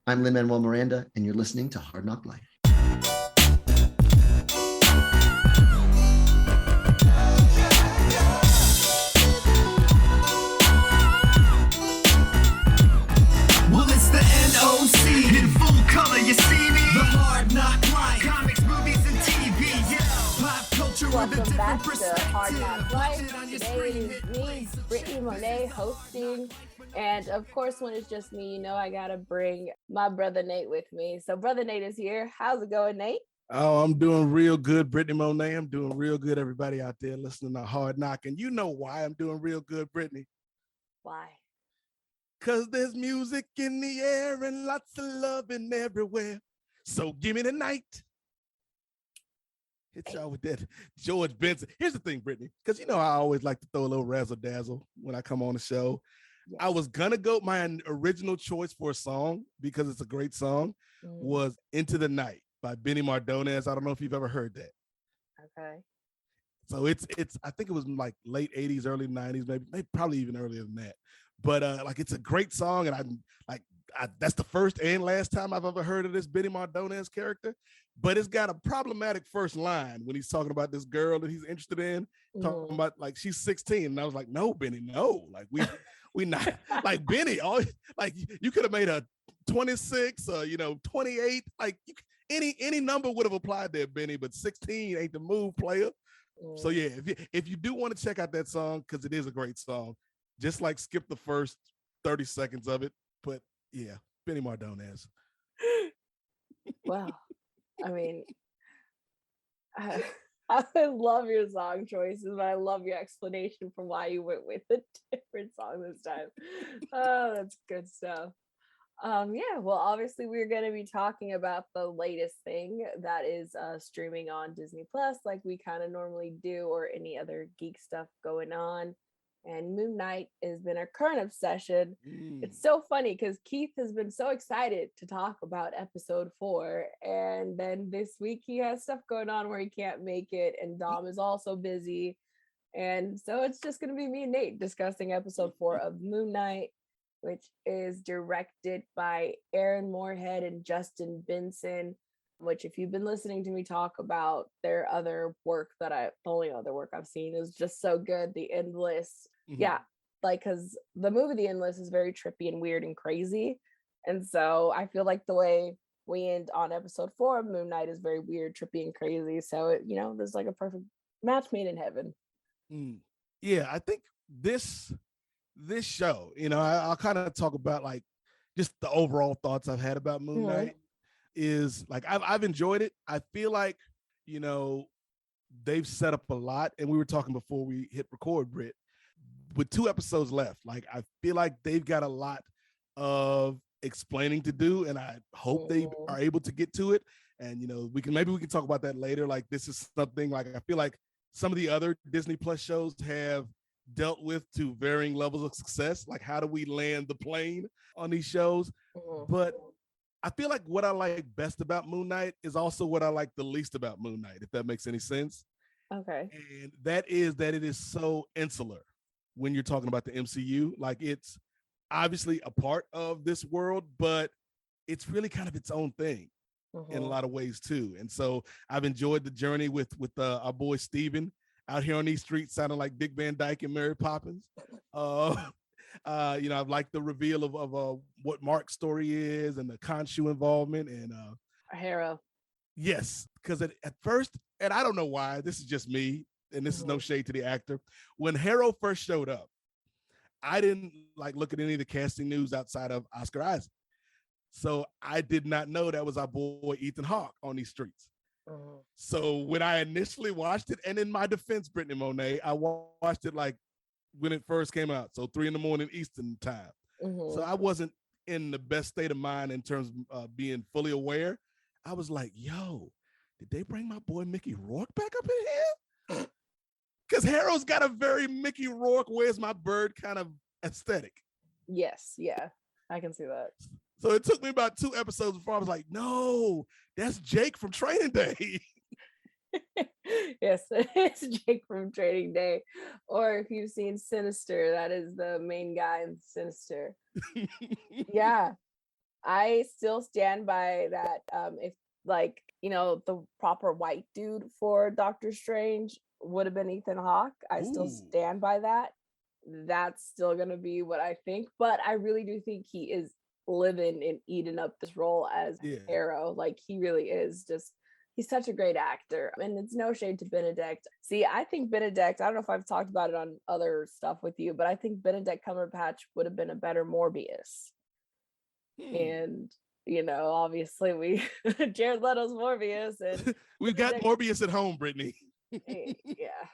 I'm Lin-Manuel Miranda, and you're listening to Hard Knock Life. Well, it's the NOC in full color, you see me? The Hard Knock Life, comics, movies, and TV, yeah. Pop culture with a Welcome back different to perspective. Hard Knock Watch Life. it on your Today screen, it is hit me, play, Britney Monet, hosting. And of course, when it's just me, you know I gotta bring my brother Nate with me. So brother Nate is here. How's it going, Nate? Oh, I'm doing real good, Brittany Monet. I'm doing real good, everybody out there listening to Hard Knock. And you know why I'm doing real good, Brittany? Why? Because there's music in the air and lots of loving everywhere. So give me the night. Hit y'all with that George Benson. Here's the thing, Brittany, because you know I always like to throw a little razzle dazzle when I come on the show. Yes. I was gonna go, my original choice for a song, because it's a great song, was Into the Night by Benny Mardones. I don't know if you've ever heard that. Okay. So it's I think it was like late 80s, early 90s, maybe probably even earlier than that. But like it's a great song, and that's the first and last time I've ever heard of this Benny Mardones character. But it's got a problematic first line when he's talking about this girl that he's interested in, talking about like she's 16. And I was like, no, Benny, no. Like we not like Benny, like you could have made a 26 or 28. Like any number would have applied there, Benny, but 16 ain't the move, player. So yeah, if you do want to check out that song, because it is a great song, just like skip the first 30 seconds of it. But yeah, Benny Mardones. Well, I mean, I love your song choices, but I love your explanation for why you went with a different song this time. Oh, that's good stuff. Yeah, well, obviously we're going to be talking about the latest thing that is streaming on Disney Plus, like we kind of normally do, or any other geek stuff going on. And Moon Knight has been our current obsession. It's so funny because Keith has been so excited to talk about episode 4, and then this week he has stuff going on where he can't make it, and Dom is also busy, and so it's just going to be me and Nate discussing episode 4 of Moon Knight, which is directed by Aaron Moorhead and Justin Benson, which if you've been listening to me talk about their other work the only other work I've seen is just so good, The Endless. Yeah, like because the movie The Endless is very trippy and weird and crazy. And so I feel like the way we end on episode 4 of Moon Knight is very weird, trippy, and crazy. So, there's like a perfect match made in heaven. Yeah, I think this show, I'll kind of talk about like just the overall thoughts I've had about Moon Knight is like I've enjoyed it. I feel like, they've set up a lot, and we were talking before we hit record, Britt, with 2 episodes left. Like I feel like they've got a lot of explaining to do, and I hope they are able to get to it. And we can talk about that later. Like this is something like I feel like some of the other Disney Plus shows have dealt with to varying levels of success. Like how do we land the plane on these shows? But I feel like what I like best about Moon Knight is also what I like the least about Moon Knight, if that makes any sense. Okay. And that is that it is so insular when you're talking about the MCU. Like it's obviously a part of this world, but it's really kind of its own thing in a lot of ways too. And so I've enjoyed the journey with our boy Steven out here on these streets sounding like Dick Van Dyke and Mary Poppins. I've liked the reveal of what Mark's story is and the Khonshu involvement and Harrow. Yes, because at first, and I don't know why, this is just me, and this is no shade to the actor. When Harrow first showed up, I didn't like look at any of the casting news outside of Oscar Isaac. So I did not know that was our boy Ethan Hawke on these streets. So when I initially watched it, and in my defense, Brittany Monet, I watched it like when it first came out, so 3 a.m. Eastern time. So I wasn't in the best state of mind in terms of being fully aware. I was like, yo, did they bring my boy Mickey Rourke back up in here? Because Harrow's got a very Mickey Rourke, where's my bird kind of aesthetic. Yes, yeah, I can see that. So it took me about 2 episodes before I was like, no, that's Jake from Training Day. Yes, it's Jake from Training Day. Or if you've seen Sinister, that is the main guy in Sinister. Yeah. I still stand by that. If like, the proper white dude for Doctor Strange would have been Ethan Hawke, I still Ooh. stand by that. That's still gonna be what I think, but I really do think he is living and eating up this role as Yeah. Arrow. Like, he really is just, he's such a great actor. And it's no shade to Benedict. See, I think Benedict, I don't know if I've talked about it on other stuff with you, but I think Benedict Cumberbatch would have been a better Morbius. And obviously we Jared Leto's Morbius, and We've got Morbius at home, Brittany. yeah.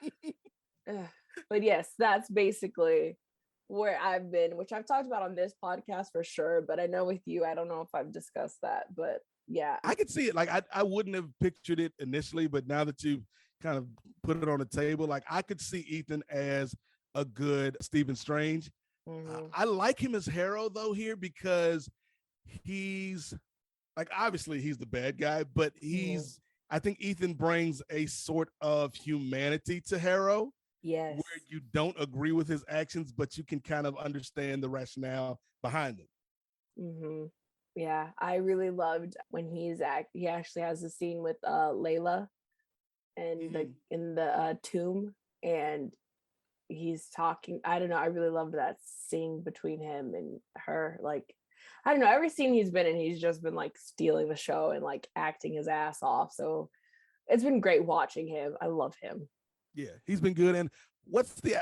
But yes, that's basically where I've been, which I've talked about on this podcast for sure. But I know with you, I don't know if I've discussed that, but yeah. I could see it. Like I wouldn't have pictured it initially, but now that you kind of put it on the table, like I could see Ethan as a good Stephen Strange. I like him as Harrow though here because he's like, obviously he's the bad guy, but I think Ethan brings a sort of humanity to Harrow. Yes. Where you don't agree with his actions, but you can kind of understand the rationale behind them. Yeah, I really loved when he actually has a scene with Layla and in the tomb, and he's talking. I don't know, I really loved that scene between him and her. Like, I don't know, every scene he's been in, he's just been like stealing the show and like acting his ass off. So it's been great watching him. I love him. Yeah, he's been good. And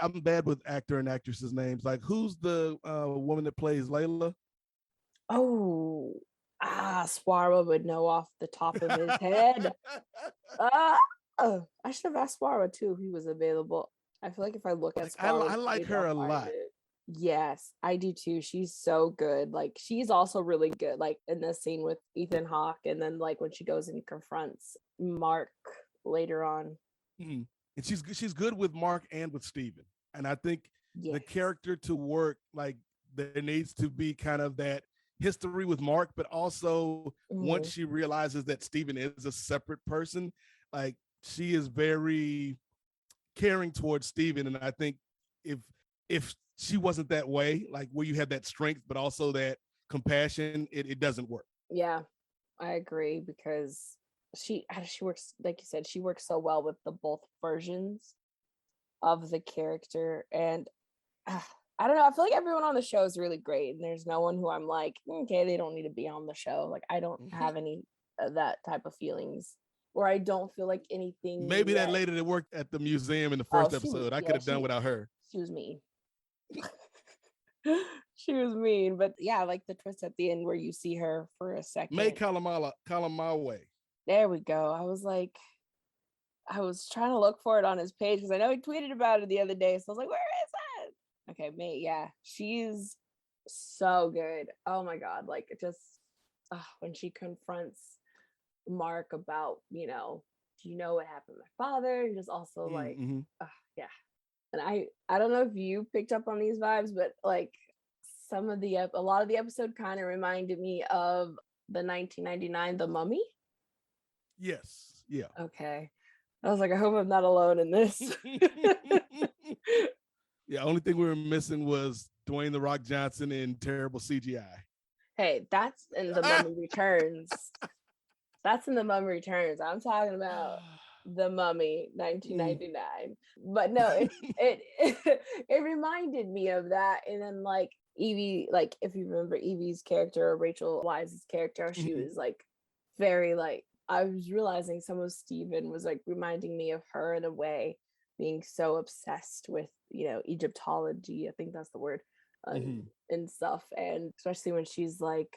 I'm bad with actor and actresses' names. Like, who's the woman that plays Layla? Oh, Swarwa would know off the top of his head. I should have asked Swarwa too if he was available. I feel like if I look at Swarwa, I like her a lot. Yes, I do too. She's so good. Like, she's also really good, like in the scene with Ethan Hawke, and then like when she goes and confronts Mark later on. And she's good with Mark and with Steven. And I think the character to work, like, there needs to be kind of that history with Mark, but also once she realizes that Steven is a separate person, like, she is very caring towards Steven. And I think if she wasn't that way, like where you have that strength, but also that compassion, it doesn't work. Yeah, I agree, because she works, like you said, she works so well with the both versions of the character. And I don't know, I feel like everyone on the show is really great, and there's no one who I'm like, okay, they don't need to be on the show. Like, I don't have any of that type of feelings, or I don't feel like anything. Maybe that lady that worked at the museum in the first episode, I could have done without her. She was mean. She was mean, but yeah, like the twist at the end where you see her for a second. May Kalamawe. There we go. I was like, I was trying to look for it on his page because I know he tweeted about it the other day. So I was like, where is that? Okay, mate. Yeah, she's so good. Oh my God. Like, it just, when she confronts Mark about, do you know what happened to my father? He just also like, yeah. And I don't know if you picked up on these vibes, but like a lot of the episode kind of reminded me of the 1999 The Mummy. Yes. Yeah. Okay. I was like, I hope I'm not alone in this. Yeah. Only thing we were missing was Dwayne "The Rock" Johnson in terrible CGI. Hey, that's in The Mummy Returns. That's in The Mummy Returns. I'm talking about The Mummy 1999. But no, it reminded me of that. And then like Evie, like if you remember Evie's character or Rachel Wise's character, she was like very like, I was realizing some of Steven was like reminding me of her in a way, being so obsessed with, Egyptology, I think that's the word, and stuff. And especially when she's like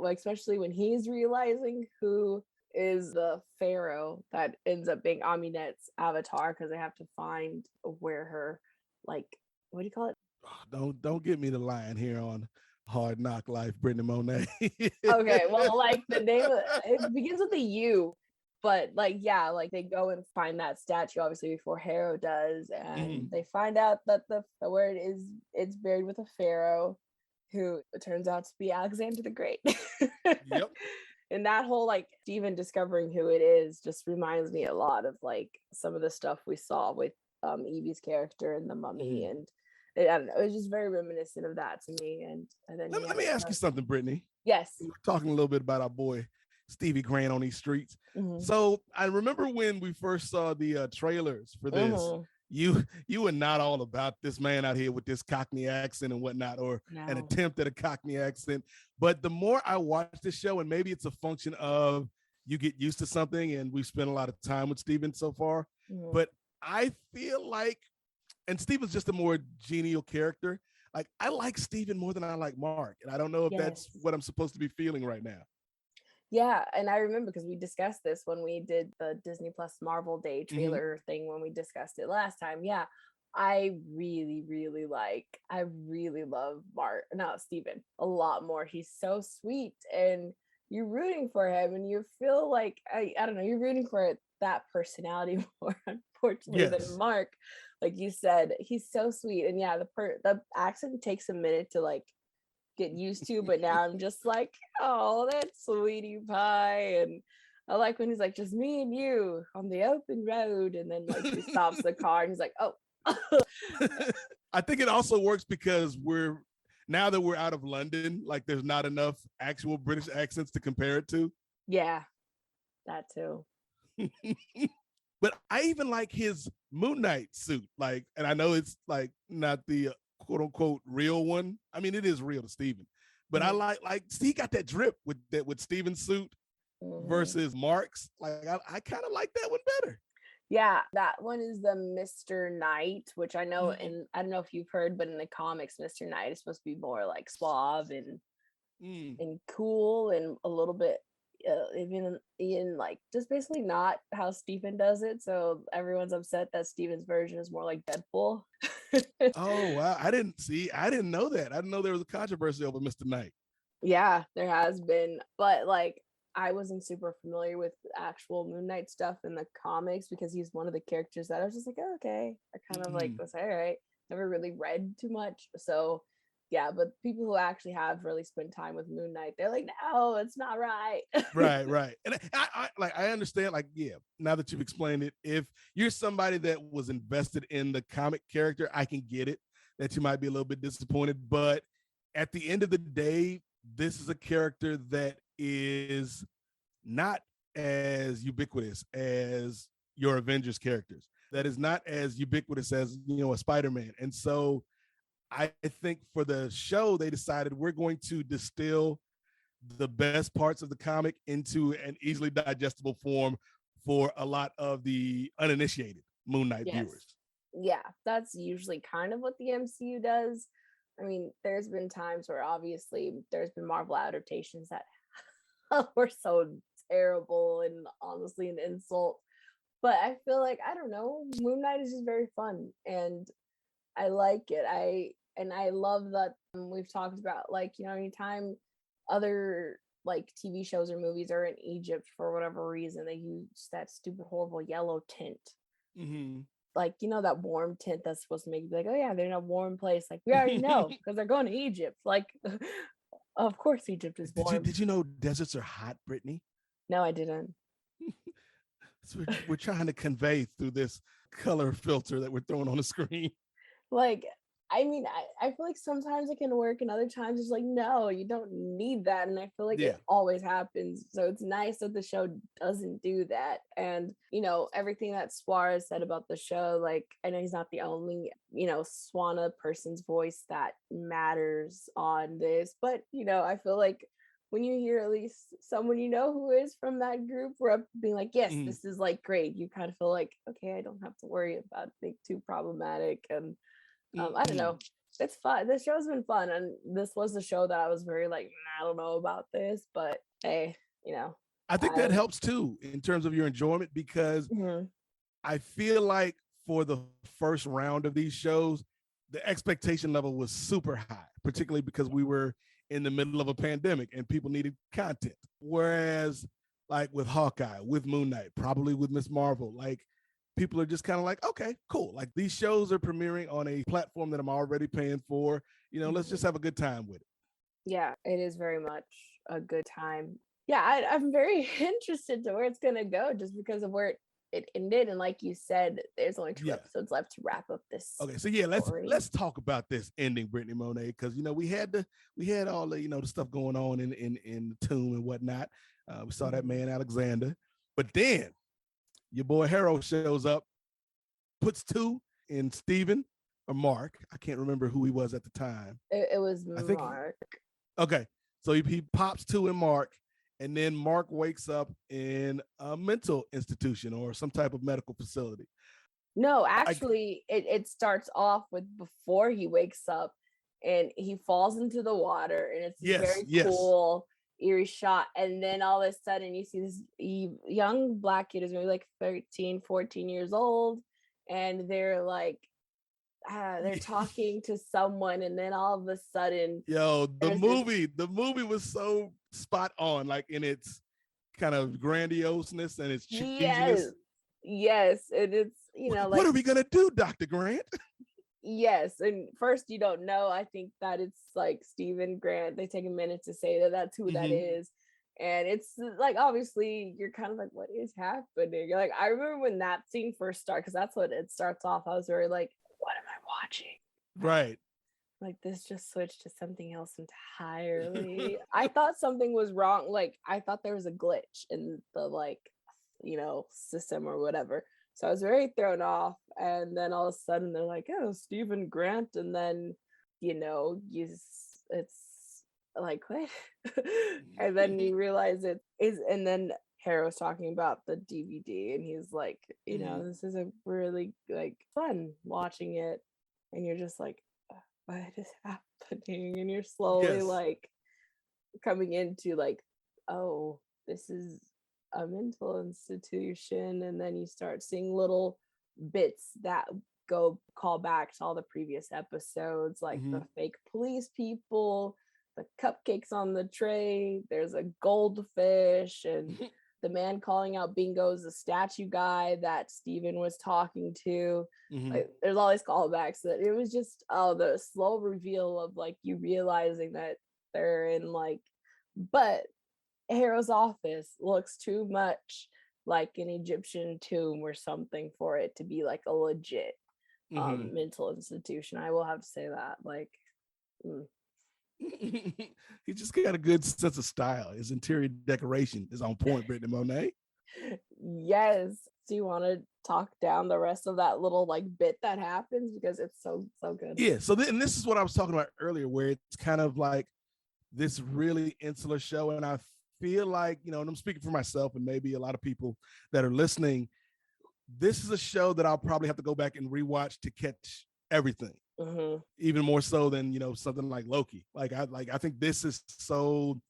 especially when he's realizing who is the pharaoh that ends up being Aminet's avatar, because they have to find where her, like, what do you call it? Don't get me the line here on Hard Knock Life, Brittany Monet. Okay, well, like the name it begins with a U, but like, yeah, like they go and find that statue obviously before Harrow does, and they find out that the word is, it's buried with a pharaoh who turns out to be Alexander the Great. Yep. And that whole like Steven discovering who it is just reminds me a lot of like some of the stuff we saw with Evie's character in The Mummy, and I don't know, it was just very reminiscent of that to me. And then let me ask you something, Brittany. Yes. We were talking a little bit about our boy Stevie Grant on these streets. Mhm. So I remember when we first saw the trailers for this, Mhm. you were not all about this man out here with this Cockney accent and whatnot, or an No. attempt at a Cockney accent. But the more I watch the show, and maybe it's a function of you get used to something, and we've spent a lot of time with Steven so far, Mhm. but I feel like, and Steven's just a more genial character. Like, I like Steven more than I like Mark, and I don't know if that's Yes. what I'm supposed to be feeling right now. Yeah, and I remember because we discussed this when we did the Disney Plus Marvel Day Mm-hmm. trailer thing when we discussed it last time. Yeah, I really love Steven a lot more. He's so sweet and you're rooting for him and you feel like I don't know, you're rooting for that personality more, unfortunately, Yes. than Mark. Like you said, he's so sweet. And yeah, the accent takes a minute to like get used to, but now I'm just like, oh, that's sweetie pie. And I like when he's like, just me and you on the open road, and then like he stops the car and he's like, oh. I think it also works because now that we're out of London, like there's not enough actual British accents to compare it to. Yeah, that too. But I even like his Moon Knight suit, like, and I know it's like not the quote unquote real one. I mean, it is real to Steven, but I like he got that drip with Steven's suit versus Mark's. Like I kind of like that one better. Yeah, that one is the Mr. Knight, which I know, and I don't know if you've heard, but in the comics, Mr. Knight is supposed to be more like suave and cool and a little bit even in like just basically not how Steven does it. So everyone's upset that Steven's version is more like Deadpool. Oh wow, I didn't know that. I didn't know there was a controversy over Mr. Knight. Yeah, there has been, but like I wasn't super familiar with actual Moon Knight stuff in the comics because he's one of the characters that I was just like, oh, okay. I kind of like was all right. Never really read too much. So yeah, but people who actually have really spent time with Moon Knight, they're like, no, it's not right. Right. And I understand, like, yeah, now that you've explained it, if you're somebody that was invested in the comic character, I can get it that you might be a little bit disappointed. But at the end of the day, this is a character that is not as ubiquitous as your Avengers characters, that is not as ubiquitous as, a Spider-Man. And so I think for the show, they decided we're going to distill the best parts of the comic into an easily digestible form for a lot of the uninitiated Moon Knight viewers. Yeah, that's usually kind of what the MCU does. I mean, there's been times where obviously there's been Marvel adaptations that were so terrible and honestly an insult. But I feel like, I don't know, Moon Knight is just very fun and I like it. I love that we've talked about, like, anytime other like TV shows or movies are in Egypt for whatever reason, they use that stupid horrible yellow tint. Like, that warm tint that's supposed to make you be like, oh yeah, they're in a warm place. Like, we already know because they're going to Egypt. Like, of course Egypt is warm. Did you know deserts are hot, Brittany? No, I didn't. So we're trying to convey through this color filter that we're throwing on the screen. Like, I mean, I feel like sometimes it can work and other times it's like, no, you don't need that. And I feel like it always happens. So it's nice that the show doesn't do that. And, everything that Suarez said about the show, like, I know he's not the only, Swana person's voice that matters on this. But, I feel like when you hear at least someone who is from that group being like, yes, this is like great, you kind of feel like, okay, I don't have to worry about being too problematic. And I don't know. It's fun. This show's been fun. And this was the show that I was very like, I don't know about this, but hey, I think that helps too in terms of your enjoyment because I feel like for the first round of these shows, the expectation level was super high, particularly because we were in the middle of a pandemic and people needed content. Whereas like with Hawkeye, with Moon Knight, probably with Miss Marvel, like people are just kind of like, okay, cool. Like these shows are premiering on a platform that I'm already paying for. Let's just have a good time with it. Yeah, it is very much a good time. Yeah, I'm very interested to where it's going to go just because of where it ended. And like you said, there's only two Yeah. episodes left to wrap up this. Okay, so yeah, story. let's talk about this ending, Brittany Monet, because we had all the the stuff going on in the tomb and whatnot. We saw that man Alexander, but then your boy Harrow shows up, puts two in Stephen or Mark. I can't remember who he was at the time. It was think Mark. Okay, so he pops two in Mark, and then Mark wakes up in a mental institution or some type of medical facility. No, actually, it starts off with before he wakes up and he falls into the water, and it's a very cool, eerie shot. And then all of a sudden you see this young Black kid who's maybe like 13, 14 years old, and they're like, they're talking to someone, and then all of a sudden, the movie was so spot on, like in its kind of grandioseness and its cheesiness. Yes, and it's what like, are we gonna do, Dr. Grant? Yes, and first you don't know. I think that it's like Stephen Grant. They take a minute to say that that's who that is, and it's like obviously you're kind of like, what is happening? Like I remember when that scene first started, because that's what it starts off. I was very like, what am I watching? Right. Like this just switched to something else entirely. I thought something was wrong. Like I thought there was a glitch in the system or whatever. So I was very thrown off. And then all of a sudden they're like, oh, Stephen Grant. And then, it's like, what? And then you realize it is. And then Harrow's talking about the DVD, and he's like, this is a really like fun watching it. And you're just like, what is happening? And you're slowly like coming into like, oh, this is a mental institution. And then you start seeing little bits that call back to all the previous episodes, like the fake police people, the cupcakes on the tray, there's a goldfish, and the man calling out Bingo is the statue guy that Steven was talking to. Like, there's all these callbacks that it was just the slow reveal of like you realizing that they're in like, but Harrow's office looks too much like an Egyptian tomb or something for it to be like a legit mental institution. I will have to say that. Like, he just got a good sense of style. His interior decoration is on point, Brittany Monet. Yes. Do you want to talk down the rest of that little like bit that happens, because it's so good? Yeah. So this is what I was talking about earlier, where it's kind of like this really insular show, and I feel like, and I'm speaking for myself and maybe a lot of people that are listening, this is a show that I'll probably have to go back and rewatch to catch everything. Even more so than something like Loki. I think this is so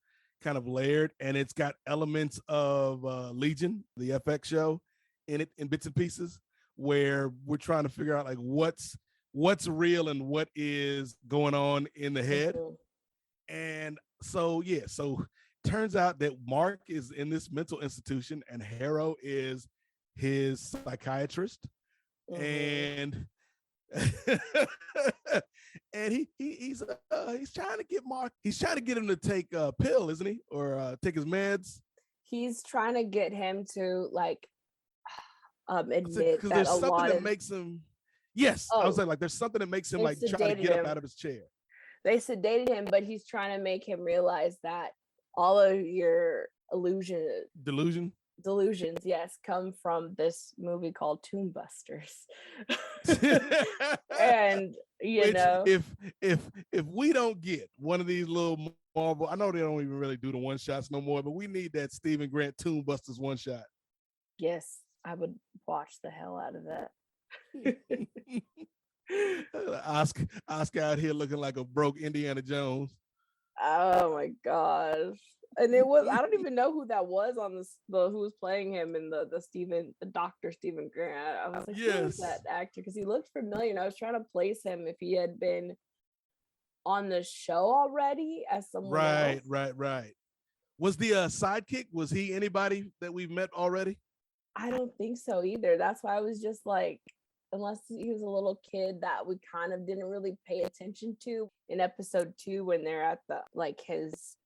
kind of layered, and it's got elements of Legion, the FX show, in it in bits and pieces, where we're trying to figure out like what's real and what is going on in the head. And so turns out that Mark is in this mental institution and Harrow is his psychiatrist. And and he's trying to get Mark. He's trying to get him to take a pill, isn't he, or take his meds? He's trying to get him to like admit because that there's a something lot that of makes him. Yes, I was saying like there's something that makes him like try to get up out of his chair. They sedated him, but he's trying to make him realize that all of your delusions, yes, come from this movie called Tomb Busters. And if we don't get one of these little Marvel, I know they don't even really do the one shots no more, but we need that Stephen Grant Tomb Busters one shot. Yes, I would watch the hell out of that. Oscar out here looking like a broke Indiana Jones. Oh my gosh. And it was, I don't even know who that was on who was playing him in the Dr. Stephen Grant. I was like, who is that actor? Because he looked familiar, and I was trying to place him if he had been on the show already as someone else. Right. Was the sidekick, was he anybody that we've met already? I don't think so either. That's why I was just like, unless he was a little kid that we kind of didn't really pay attention to in episode 2 when they're at the like his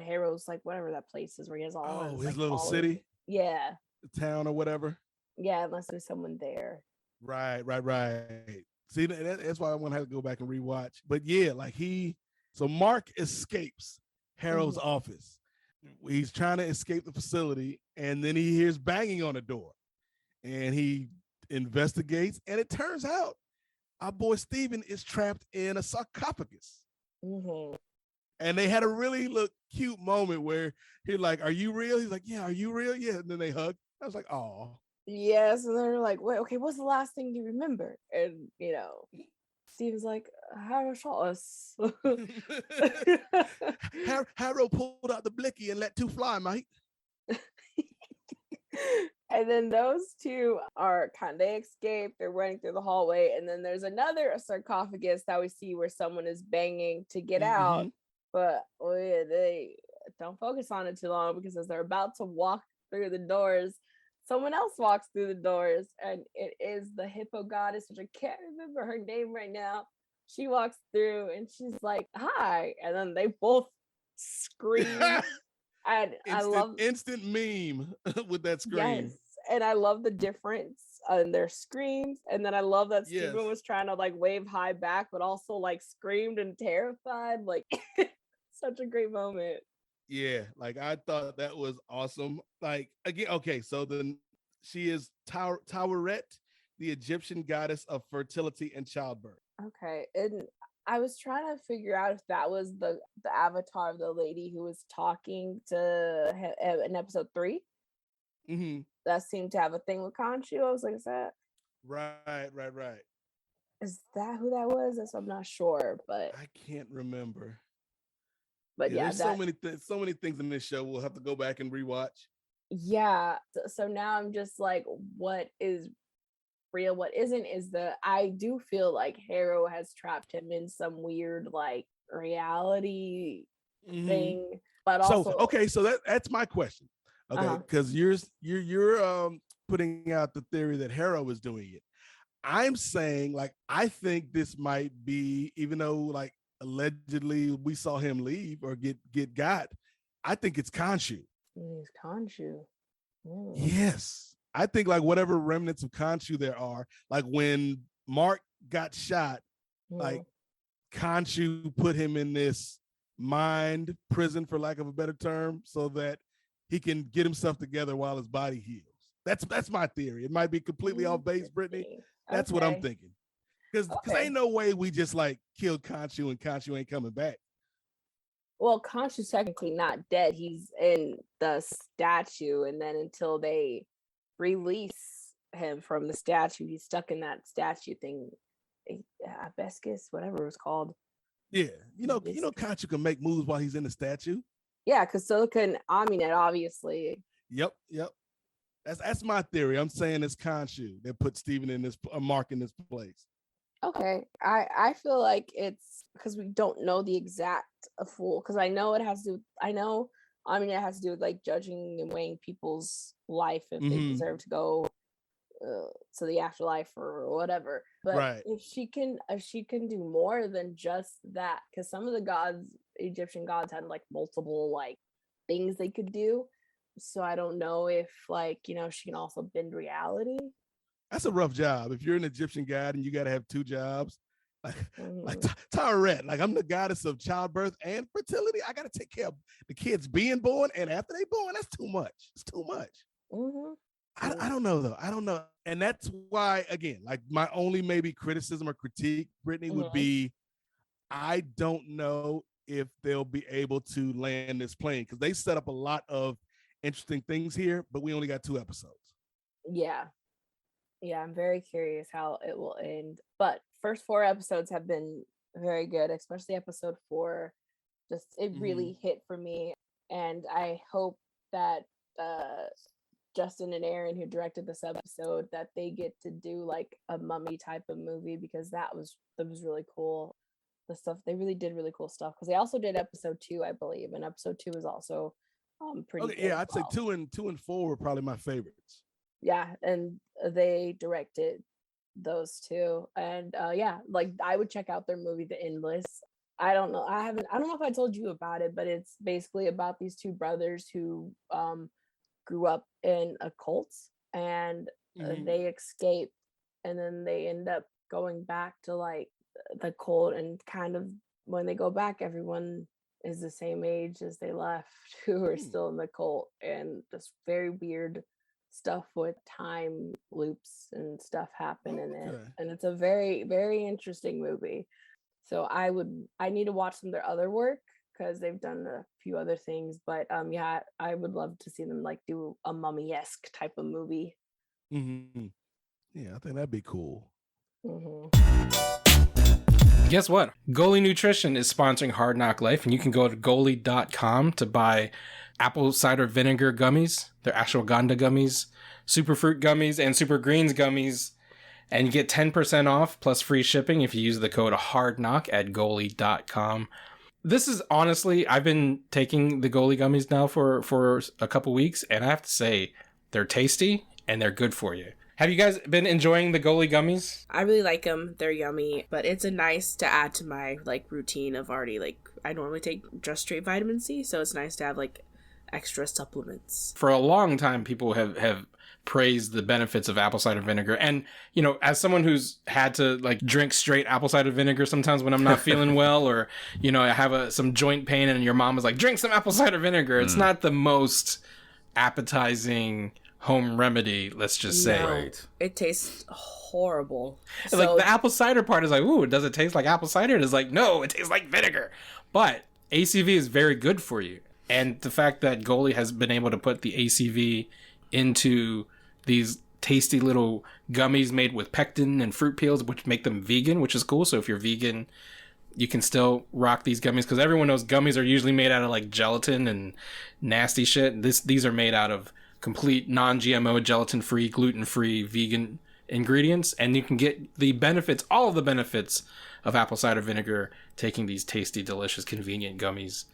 Harrow's like whatever that place is where he has all his little city, the town or whatever. Yeah, unless there's someone there. Right. See, that's why I'm gonna have to go back and rewatch. But yeah, like so Mark escapes Harold's office. He's trying to escape the facility, and then he hears banging on the door, and he investigates, and it turns out our boy Steven is trapped in a sarcophagus. And they had a really cute moment where he's like, "Are you real?" He's like, "Yeah, are you real?" Yeah, and then they hug. I was like, "Oh." Yes, and they're like, "Wait, okay, what's the last thing you remember?" And Steven's like, Harold shot us. Harold pulled out the blicky and let two fly, mate. And then those two they escape, they're running through the hallway, and then there's another sarcophagus that we see where someone is banging to get out. But they don't focus on it too long, because as they're about to walk through the doors, someone else walks through the doors, and it is the hippo goddess, which I can't remember her name right now. She walks through and she's like, "Hi," and then they both scream. And I love instant meme with that scream. Yes, and I love the difference in their screams. And then I love that Steven was trying to wave hi back, but also screamed and terrified. Such a great moment. Yeah, I thought that was awesome. Again, okay, so then she is Taweret, the Egyptian goddess of fertility and childbirth. Okay, and I was trying to figure out if that was the avatar of the lady who was talking to in episode 3. That seemed to have a thing with Khonshu. I was like, is that right? Is that who that was? I'm not sure, but I can't remember. But yeah, there's so many things in this show we'll have to go back and rewatch. Yeah, so now I'm just like, what is real, what isn't? I do feel like Harrow has trapped him in some weird reality thing. But also, so that's my question. Okay, because you're putting out the theory that Harrow is doing it. I'm saying I think this might be, even though allegedly we saw him leave or get got, I think it's Khonshu. It's Khonshu. Yes. I think whatever remnants of Khonshu there are, when Mark got shot, Khonshu put him in this mind prison, for lack of a better term, so that he can get himself together while his body heals. That's my theory. It might be completely off base, Brittany. That's what I'm thinking. Because ain't no way we just killed Khonshu and Khonshu ain't coming back. Well, Khonshu's technically not dead. He's in the statue, and then until they release him from the statue, he's stuck in that statue thing. Hibiscus, whatever it was called. Yeah, Khonshu can make moves while he's in the statue. Yeah, because so can Aminet, obviously. Yep. That's my theory. I'm saying it's Khonshu that put Steven in this Mark in this place. Okay, I feel like it's because we don't know the exact full, because I know it has to. It has to do with judging and weighing people's life if they deserve to go to the afterlife or whatever. But if she can do more than just that, because some of the Egyptian gods had multiple things they could do. So I don't know if she can also bend reality. That's a rough job. If you're an Egyptian god and you got to have 2 jobs, Taweret, I'm the goddess of childbirth and fertility. I got to take care of the kids being born and after they born. That's too much. It's too much. I don't know though. I don't know. And that's why, again, my only maybe criticism or critique, Brittany, would be, I don't know if they'll be able to land this plane, because they set up a lot of interesting things here, but we only got 2 episodes. Yeah, I'm very curious how it will end. But first 4 episodes have been very good, especially episode 4. Just it really hit for me. And I hope that Justin and Aaron, who directed this episode, that they get to do a mummy type of movie, because that was really cool. The stuff they really did really cool stuff, because they also did episode 2, I believe, and episode 2 is also pretty good. Yeah, I'd say 2 and 4 were probably my favorites. Yeah, and they directed those 2, and I would check out their movie The Endless. I don't know if I told you about it, but it's basically about these 2 brothers who grew up in a cult, and they escape, and then they end up going back to like the cult, and kind of when they go back, everyone is the same age as they left who are still in the cult, and just very weird stuff with time loops and stuff happen in it. And it's a very, very interesting movie. So I need to watch some of their other work because they've done a few other things, but yeah, I would love to see them like do a mummy-esque type of movie. Yeah, I think that'd be cool. Guess what? Goalie Nutrition is sponsoring Hard Knock Life, and you can go to goalie.com to buy apple cider vinegar gummies, they're ashwagandha gummies, superfruit gummies, and super greens gummies, and you get 10% off plus free shipping if you use the code HARDKNOCK at goalie.com. This is honestly, I've been taking the goalie gummies now for a couple weeks, and I have to say, they're tasty and they're good for you. Have you guys been enjoying the goalie gummies? I really like them. They're yummy, but it's a nice to add to my like routine of already like I normally take just straight vitamin C, so it's nice to have like extra supplements. For a long time, people have praised the benefits of apple cider vinegar, and you know, as someone who's had to like drink straight apple cider vinegar sometimes when I'm not feeling well, or you know, I have some joint pain, and your mom is like, drink some apple cider vinegar. It's not the most appetizing home remedy, let's just say. Right. It tastes horrible. So, like the apple cider part is like, ooh, does it taste like apple cider? And it's like, no, it tastes like vinegar. But ACV is very good for you. And the fact that Goalie has been able to put the ACV into these tasty little gummies made with pectin and fruit peels, which make them vegan, which is cool. So if you're vegan, you can still rock these gummies, because everyone knows gummies are usually made out of like gelatin and nasty shit. These are made out of complete non-GMO, gelatin-free, gluten-free, vegan ingredients, and you can get the benefits, all of the benefits of apple cider vinegar, taking these tasty, delicious, convenient gummies.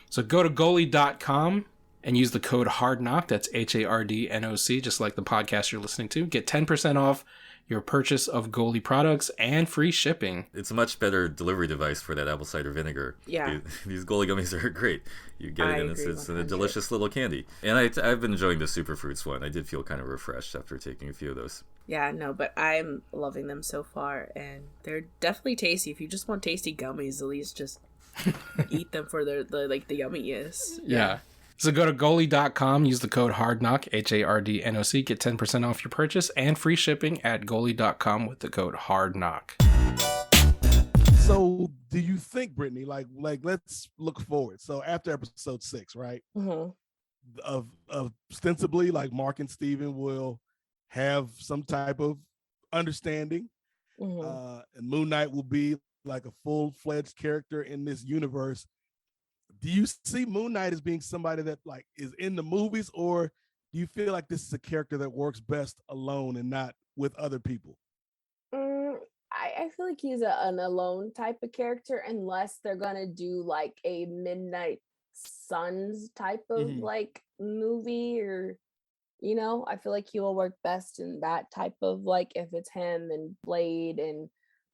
So go to goalie.com and use the code HARDKNOCK, that's HARDNOC, just like the podcast you're listening to. Get 10% off your purchase of Goalie products and free shipping. It's a much better delivery device for that apple cider vinegar. Yeah. These Goalie gummies are great. You get it, and it's a delicious little candy. And I've been enjoying the Superfruits one. I did feel kind of refreshed after taking a few of those. Yeah, no, but I'm loving them so far, and they're definitely tasty. If you just want tasty gummies, at least just eat them for the yumminess. Yeah. So go to goalie.com, use the code HARDKNOCK, HARDNOC, get 10% off your purchase and free shipping at goalie.com with the code HARDKNOCK. So do you think, Britney, like let's look forward. So after episode 6, right? Of ostensibly, like Mark and Steven will have some type of understanding. And Moon Knight will be like a full-fledged character in this universe. Do you see Moon Knight as being somebody that like is in the movies, or do you feel like this is a character that works best alone and not with other people? I feel like he's an alone type of character, unless they're gonna do like a Midnight Suns type of like movie, or you know, I feel like he will work best in that type of like, if it's him and Blade and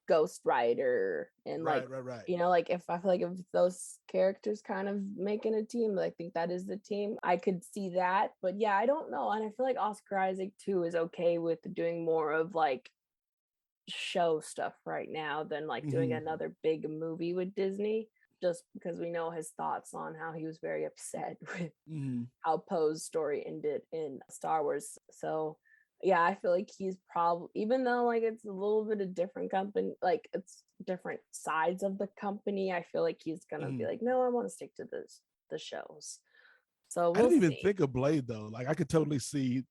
Ghost Rider and right. You know, like if I feel like if those characters kind of making a team, I think that is the team. I could see that, but yeah, I don't know. And I feel like Oscar Isaac too is okay with doing more of like show stuff right now than like doing another big movie with Disney, just because we know his thoughts on how he was very upset with how Poe's story ended in Star Wars. So yeah, I feel like he's probably, even though like it's a little bit of different company, like it's different sides of the company, I feel like he's gonna be like, no, I want to stick to the shows. So we'll I didn't even see. think of Blade though. Like I could totally see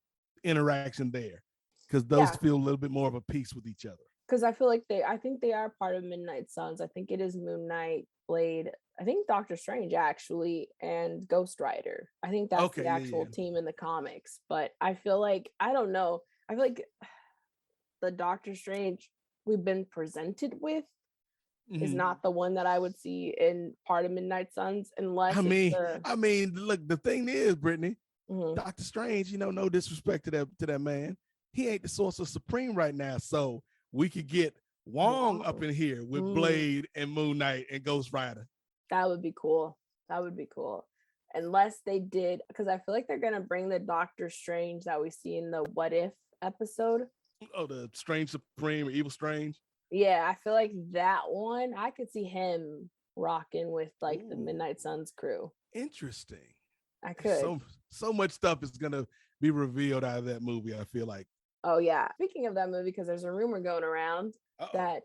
interaction there, because those feel a little bit more of a piece with each other. Because I feel like I think they are part of Midnight Suns. I think it is Moon Knight, Blade, I think Doctor Strange actually, and Ghost Rider. I think that's the actual team in the comics. But I feel like, I don't know, I feel like the Doctor Strange we've been presented with is not the one that I would see in part of Midnight Suns, unless I mean, look, the thing is, Brittany, Doctor Strange, you know, no disrespect to that man, he ain't the Sorcerer Supreme right now, so we could get Wong up in here with Blade and Moon Knight and Ghost Rider. That would be cool. That would be cool. unless they did, because I feel like they're gonna bring the Doctor Strange that we see in the What If episode. Oh, the Strange Supreme or Evil Strange. Yeah, I feel like that one, I could see him rocking with like the Ooh. Midnight Suns crew. Interesting. I could. So much stuff is gonna be revealed out of that movie, I feel like. Oh yeah. Speaking of that movie, because there's a rumor going around that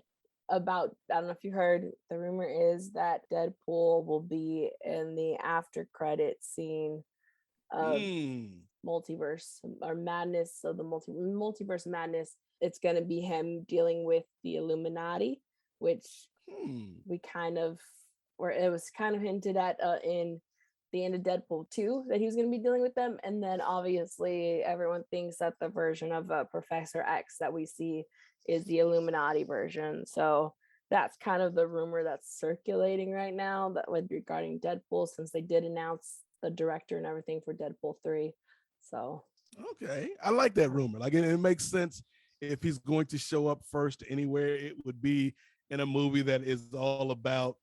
about, I don't know if you heard, the rumor is that Deadpool will be in the after credit scene of Multiverse or Madness, of the Multiverse Madness. It's going to be him dealing with the Illuminati, which we kind of, or it was kind of hinted at in the end of Deadpool 2 that he was going to be dealing with them. And then obviously everyone thinks that the version of Professor X that we see is the Illuminati version. So that's kind of the rumor that's circulating right now that with regarding Deadpool, since they did announce the director and everything for Deadpool 3. So okay, I like that rumor. Like it makes sense. If he's going to show up first anywhere, it would be in a movie that is all about,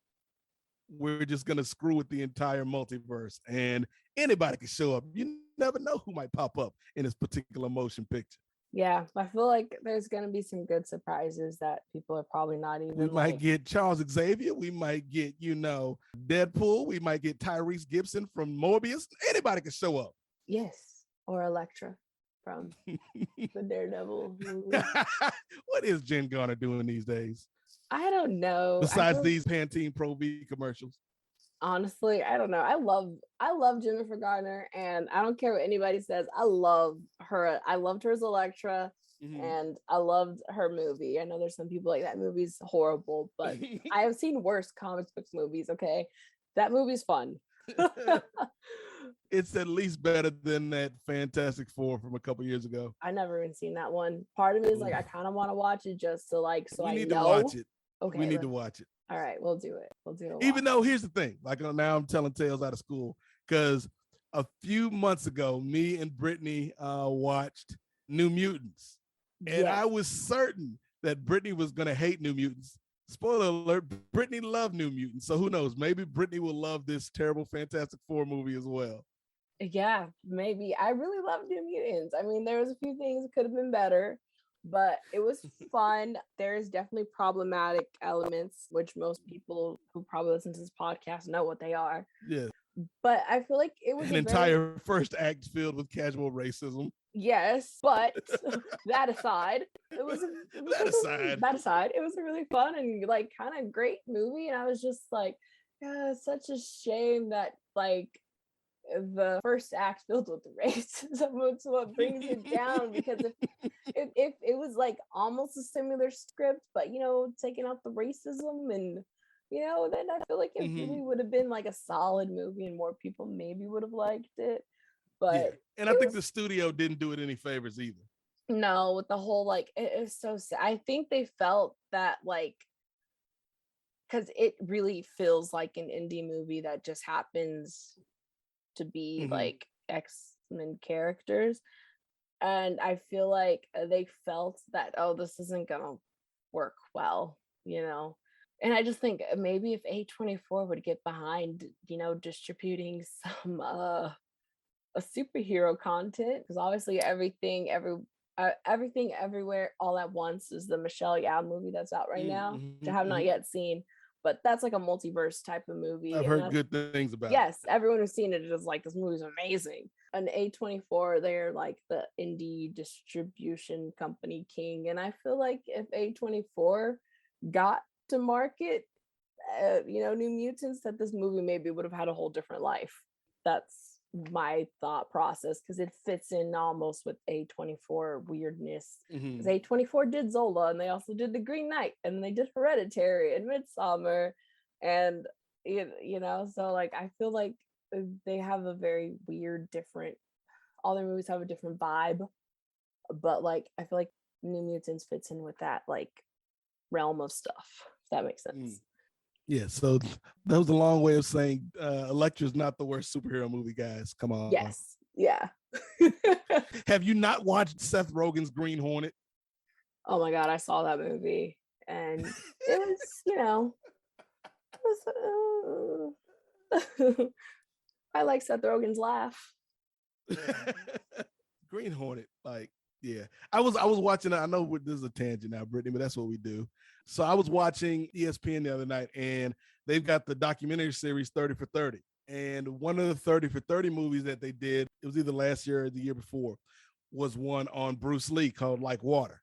we're just going to screw with the entire multiverse and anybody can show up. You never know who might pop up in this particular motion picture. Yeah, I feel like there's going to be some good surprises that people are probably not even. We might get Charles Xavier. We might get, Deadpool. We might get Tyrese Gibson from Morbius. Anybody can show up. Yes, or Elektra from the Daredevil movie. What is Jen Garner doing these days? I don't know. Besides these Pantene Pro V commercials. Honestly, I don't know. I love Jennifer Garner, and I don't care what anybody says. I love her. I loved her as Elektra, and I loved her movie. I know there's some people like that movie's horrible, but I have seen worse comic book movies. Okay, that movie's fun. It's at least better than that Fantastic Four from a couple years ago. I never even seen that one. Part of me is like, I kind of want to watch it just to like, so I know. We need to watch it. Okay, we need to watch it. All right, we'll do it. We'll do it. Even though, here's the thing, like now I'm telling tales out of school, because a few months ago, me and Britney watched New Mutants. And I was certain that Britney was going to hate New Mutants. Spoiler alert, Britney loved New Mutants. So who knows? Maybe Britney will love this terrible Fantastic Four movie as well. Yeah, maybe. I really loved New Mutants. I mean, there was a few things that could have been better, but it was fun. There's definitely problematic elements, which most people who probably listen to this podcast know what they are. Yeah. But I feel like it was an entire first act filled with casual racism. Yes, but that aside, it was a really fun and like kind of great movie. And I was just like, yeah, it's such a shame that like the first act filled with racism is what brings it down, because if it was like almost a similar script, but taking out the racism and then I feel like it really would have been like a solid movie and more people maybe would have liked it. But and I think the studio didn't do it any favors either. No, with the whole like it was so sad. I think they felt that like, because it really feels like an indie movie that just happens to be like X-Men characters, and I feel like they felt that, oh, this isn't gonna work well, and I just think maybe if A24 would get behind distributing some a superhero content, because obviously everything everywhere all at once is the Michelle Yeoh movie that's out right now, which I have not yet seen. But that's like a multiverse type of movie. I've heard good things about it. Yes, everyone who's seen it is like, this movie's amazing. And A24, they're like the indie distribution company king. And I feel like if A24 got to market, New Mutants, that this movie maybe would have had a whole different life. That's my thought process, because it fits in almost with A24 weirdness. Because A24 did Zola, and they also did The Green Knight, and they did Hereditary and Midsommar, and so like I feel like they have a very weird, different. All their movies have a different vibe, but like I feel like New Mutants fits in with that like realm of stuff. If that makes sense. Yeah, so that was a long way of saying Elektra's not the worst superhero movie, guys. Come on. Yes. Yeah. Have you not watched Seth Rogen's Green Hornet? Oh my God, I saw that movie, and it was, I like Seth Rogen's laugh. Green Hornet, like, yeah. I was watching. I know this is a tangent now, Brittany, but that's what we do. So I was watching ESPN the other night, and they've got the documentary series 30 for 30. And one of the 30 for 30 movies that they did, it was either last year or the year before, was one on Bruce Lee called Like Water.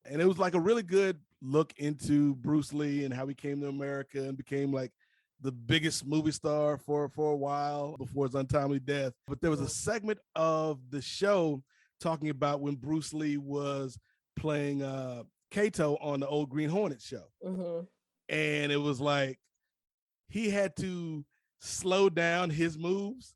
And it was like a really good look into Bruce Lee and how he came to America and became like the biggest movie star for a while before his untimely death. But there was a segment of the show talking about when Bruce Lee was playing Kato on the old Green Hornet show. Mm-hmm. And it was like he had to slow down his moves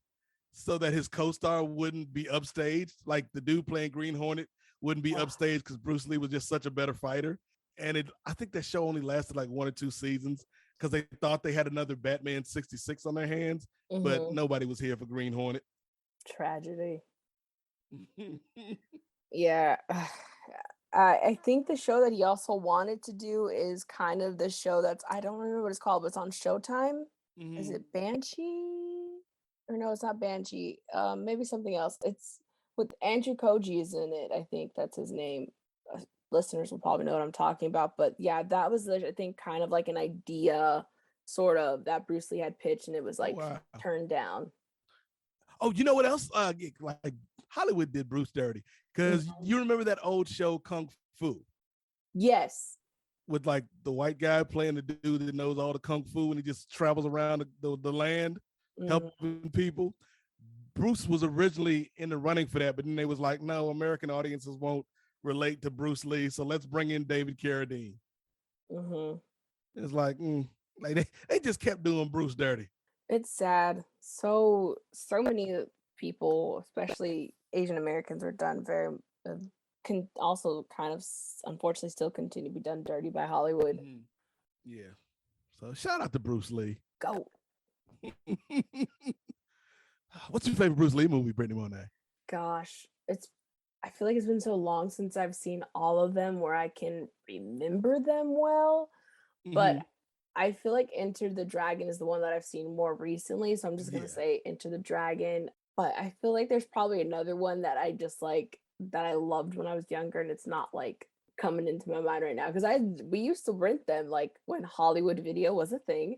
so that his co-star wouldn't be upstaged. Like the dude playing Green Hornet wouldn't be upstaged because Bruce Lee was just such a better fighter. And I think that show only lasted like 1 or 2 seasons because they thought they had another Batman 66 on their hands, but nobody was here for Green Hornet. Tragedy. Yeah. I think the show that he also wanted to do is kind of the show that's, I don't remember what it's called, but it's on Showtime. Mm-hmm. Is it Banshee? Or no, it's not Banshee. Maybe something else. It's with Andrew Koji is in it. I think that's his name. Listeners will probably know what I'm talking about. But yeah, that was, I think, kind of like an idea sort of that Bruce Lee had pitched, and it was like turned down. Oh, you know what else? Like Hollywood did Bruce dirty, because you remember that old show Kung Fu? Yes. With like the white guy playing the dude that knows all the Kung Fu and he just travels around the land helping people. Bruce was originally in the running for that, but then they was like, no, American audiences won't relate to Bruce Lee, so let's bring in David Carradine. It's like, they just kept doing Bruce dirty. It's sad. So many people, especially Asian Americans, are done very can also kind of unfortunately still continue to be done dirty by Hollywood. Yeah. So shout out to Bruce Lee. Go. What's your favorite Bruce Lee movie, Brittany Monet? Gosh, I feel like it's been so long since I've seen all of them where I can remember them well. But I feel like Enter the Dragon is the one that I've seen more recently. So I'm just going to say Enter the Dragon. But I feel like there's probably another one that I just like, that I loved when I was younger, and it's not like coming into my mind right now, because we used to rent them like when Hollywood Video was a thing.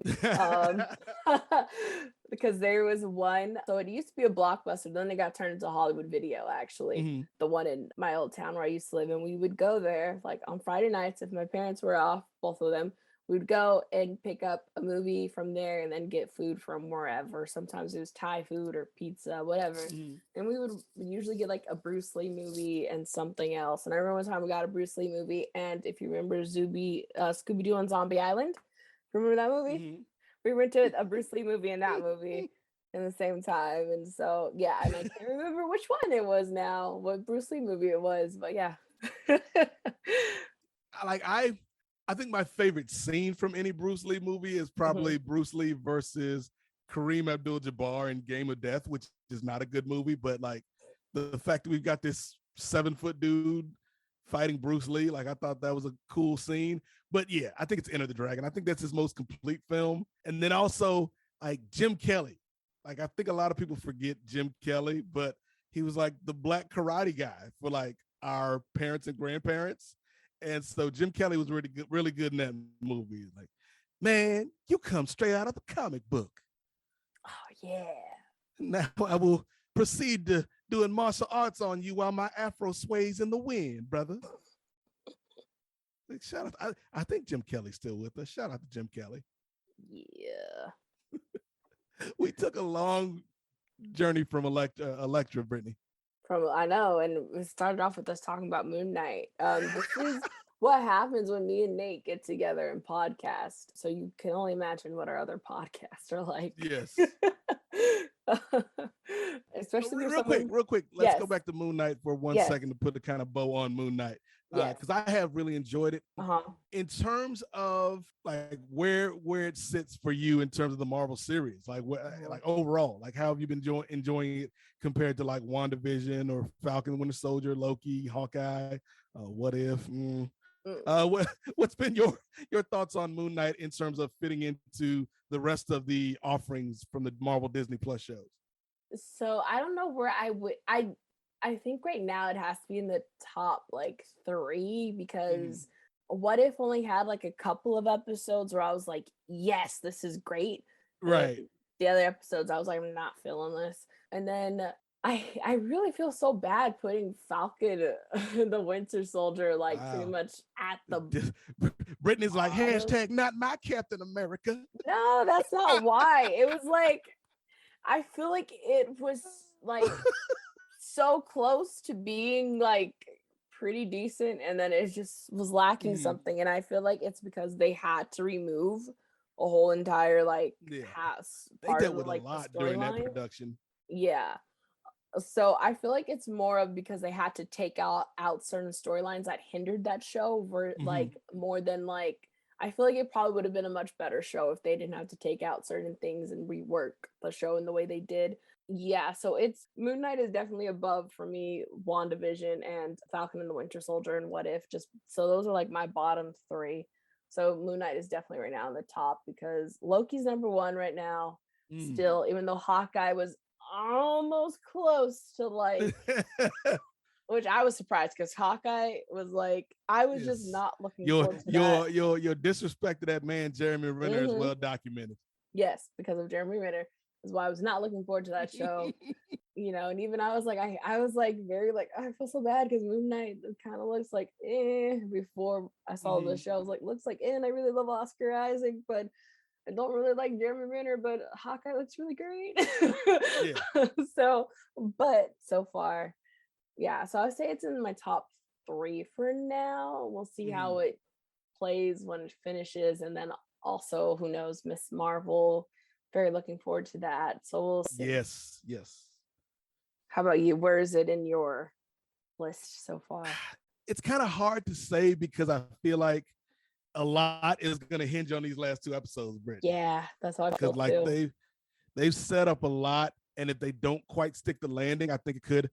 Because there was one, so it used to be a Blockbuster, then it got turned into Hollywood Video, actually. The one in my old town where I used to live, and we would go there like on Friday nights if my parents were off, both of them. We'd go and pick up a movie from there and then get food from wherever. Sometimes it was Thai food or pizza, whatever. And we would usually get like a Bruce Lee movie and something else. And I remember one time we got a Bruce Lee movie. And if you remember Scooby-Doo on Zombie Island, remember that movie? We rented a Bruce Lee movie and that movie in the same time. And so, yeah, and I can't remember which one it was now, what Bruce Lee movie it was. But yeah. I think my favorite scene from any Bruce Lee movie is probably Bruce Lee versus Kareem Abdul-Jabbar in Game of Death, which is not a good movie, but like the fact that we've got this 7-foot dude fighting Bruce Lee, like I thought that was a cool scene. But yeah, I think it's Enter the Dragon. I think that's his most complete film. And then also like Jim Kelly. Like I think a lot of people forget Jim Kelly, but he was like the black karate guy for like our parents and grandparents. And so Jim Kelly was really good in that movie. Like, man, you come straight out of the comic book. Oh, yeah. Now I will proceed to doing martial arts on you while my afro sways in the wind, brother. Like, shout out. I think Jim Kelly's still with us. Shout out to Jim Kelly. Yeah. We took a long journey from Electra, Brittany. I know, and we started off with us talking about Moon Knight. This is what happens when me and Nate get together and podcast. So you can only imagine what our other podcasts are like. Yes. Especially real quick. Let's go back to Moon Knight for one second to put a kind of bow on Moon Knight. Because I have really enjoyed it. In terms of like where it sits for you in terms of the Marvel series, like like overall, like how have you been enjoying it compared to like WandaVision or Falcon, Winter Soldier, Loki, Hawkeye, What If? What's been your thoughts on Moon Knight in terms of fitting into the rest of the offerings from the Marvel Disney Plus shows? So I don't know where I would. I think right now it has to be in the top like 3 because What If only had like a couple of episodes where I was like, yes, this is great. Right. And the other episodes I was like, I'm not feeling this. And then I really feel so bad putting Falcon the Winter Soldier like pretty much at the Britney's like bottom. #not my Captain America. No, that's not why. It was like I feel like it was like so close to being like pretty decent, and then it just was lacking something. And I feel like it's because they had to remove a whole entire like past They dealt with a lot during that production. Yeah. So I feel like it's more of because they had to take out certain storylines that hindered that show like more than like I feel like it probably would have been a much better show if they didn't have to take out certain things and rework the show in the way they did. Yeah, so it's Moon Knight is definitely above for me, WandaVision and Falcon and the Winter Soldier and What If. Just so those are like my bottom 3. So Moon Knight is definitely right now on the top because Loki's number 1 right now. Still, even though Hawkeye was almost close to like which I was surprised because Hawkeye was like I was just not looking forward to that. Your disrespect to that man Jeremy Renner is well documented. Yes, because of Jeremy Renner is why I was not looking forward to that show. And even I was like I was like very like I feel so bad because Moon Knight kind of looks like before I saw the show. I was like looks like and I really love Oscar Isaac, but I don't really like Jeremy Renner, but Hawkeye looks really great. But so far, yeah. So I would say it's in my top 3 for now. We'll see how it plays when it finishes. And then also, who knows, Miss Marvel. Very looking forward to that. So we'll see. Yes. How about you? Where is it in your list so far? It's kind of hard to say because I feel like a lot is going to hinge on these last 2 episodes, Britney. Yeah, that's how I feel like too. They've set up a lot, and if they don't quite stick the landing, I think it could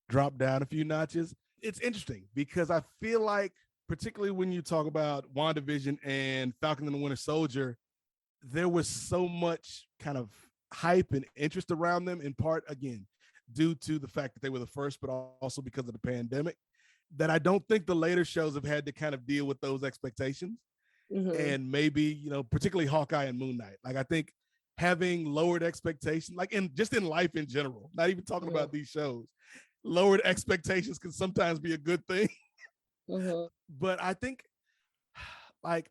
drop down a few notches. It's interesting because I feel like, particularly when you talk about WandaVision and Falcon and the Winter Soldier, there was so much kind of hype and interest around them, in part, again, due to the fact that they were the first, but also because of the pandemic, that I don't think the later shows have had to kind of deal with those expectations. And maybe, particularly Hawkeye and Moon Knight. Like, I think having lowered expectations, like just in life in general, not even talking about these shows, lowered expectations can sometimes be a good thing. But I think, like,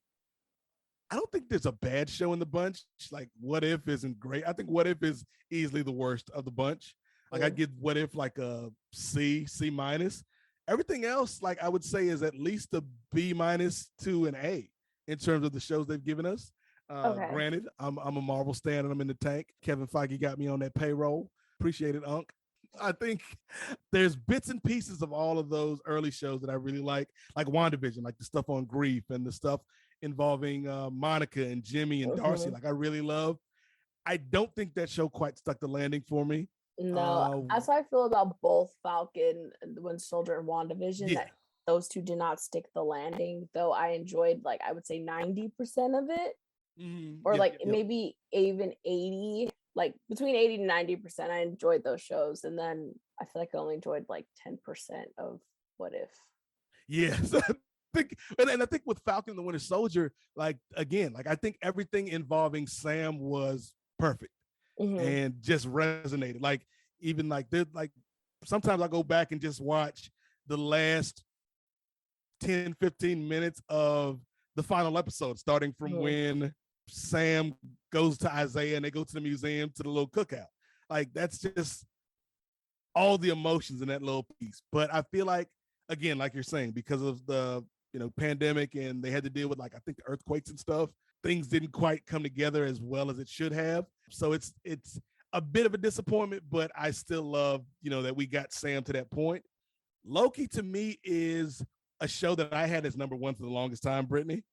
I don't think there's a bad show in the bunch. Like, What If isn't great. I think What If is easily the worst of the bunch. Like, I'd give What If like a C minus. Everything else, like, I would say is at least a B minus to an A in terms of the shows they've given us. Granted, I'm a Marvel stan and I'm in the tank. Kevin Feige got me on that payroll. Appreciate it, Unc. I think there's bits and pieces of all of those early shows that I really like WandaVision, like the stuff on grief and the stuff involving Monica and Jimmy and Darcy. Like, I really love. I don't think that show quite stuck the landing for me. No, that's how I feel about both Falcon, the Winter Soldier, and WandaVision. That those 2 did not stick the landing, though I enjoyed, like, I would say 90% of it, or maybe even 80, like between 80 to 90%. I enjoyed those shows, and then I feel like I only enjoyed like 10% of What If. Yes. And I think with Falcon and the Winter Soldier, like, again, like, I think everything involving Sam was perfect and just resonated. Like, even like, sometimes I go back and just watch the last 10, 15 minutes of the final episode, starting from when Sam goes to Isaiah and they go to the museum to the little cookout. Like, that's just all the emotions in that little piece. But I feel like, again, like you're saying, because of the pandemic and they had to deal with, like, I think the earthquakes and stuff, things didn't quite come together as well as it should have. So it's a bit of a disappointment, but I still love, that we got Sam to that point. Loki, to me, is a show that I had as number 1 for the longest time, Brittany.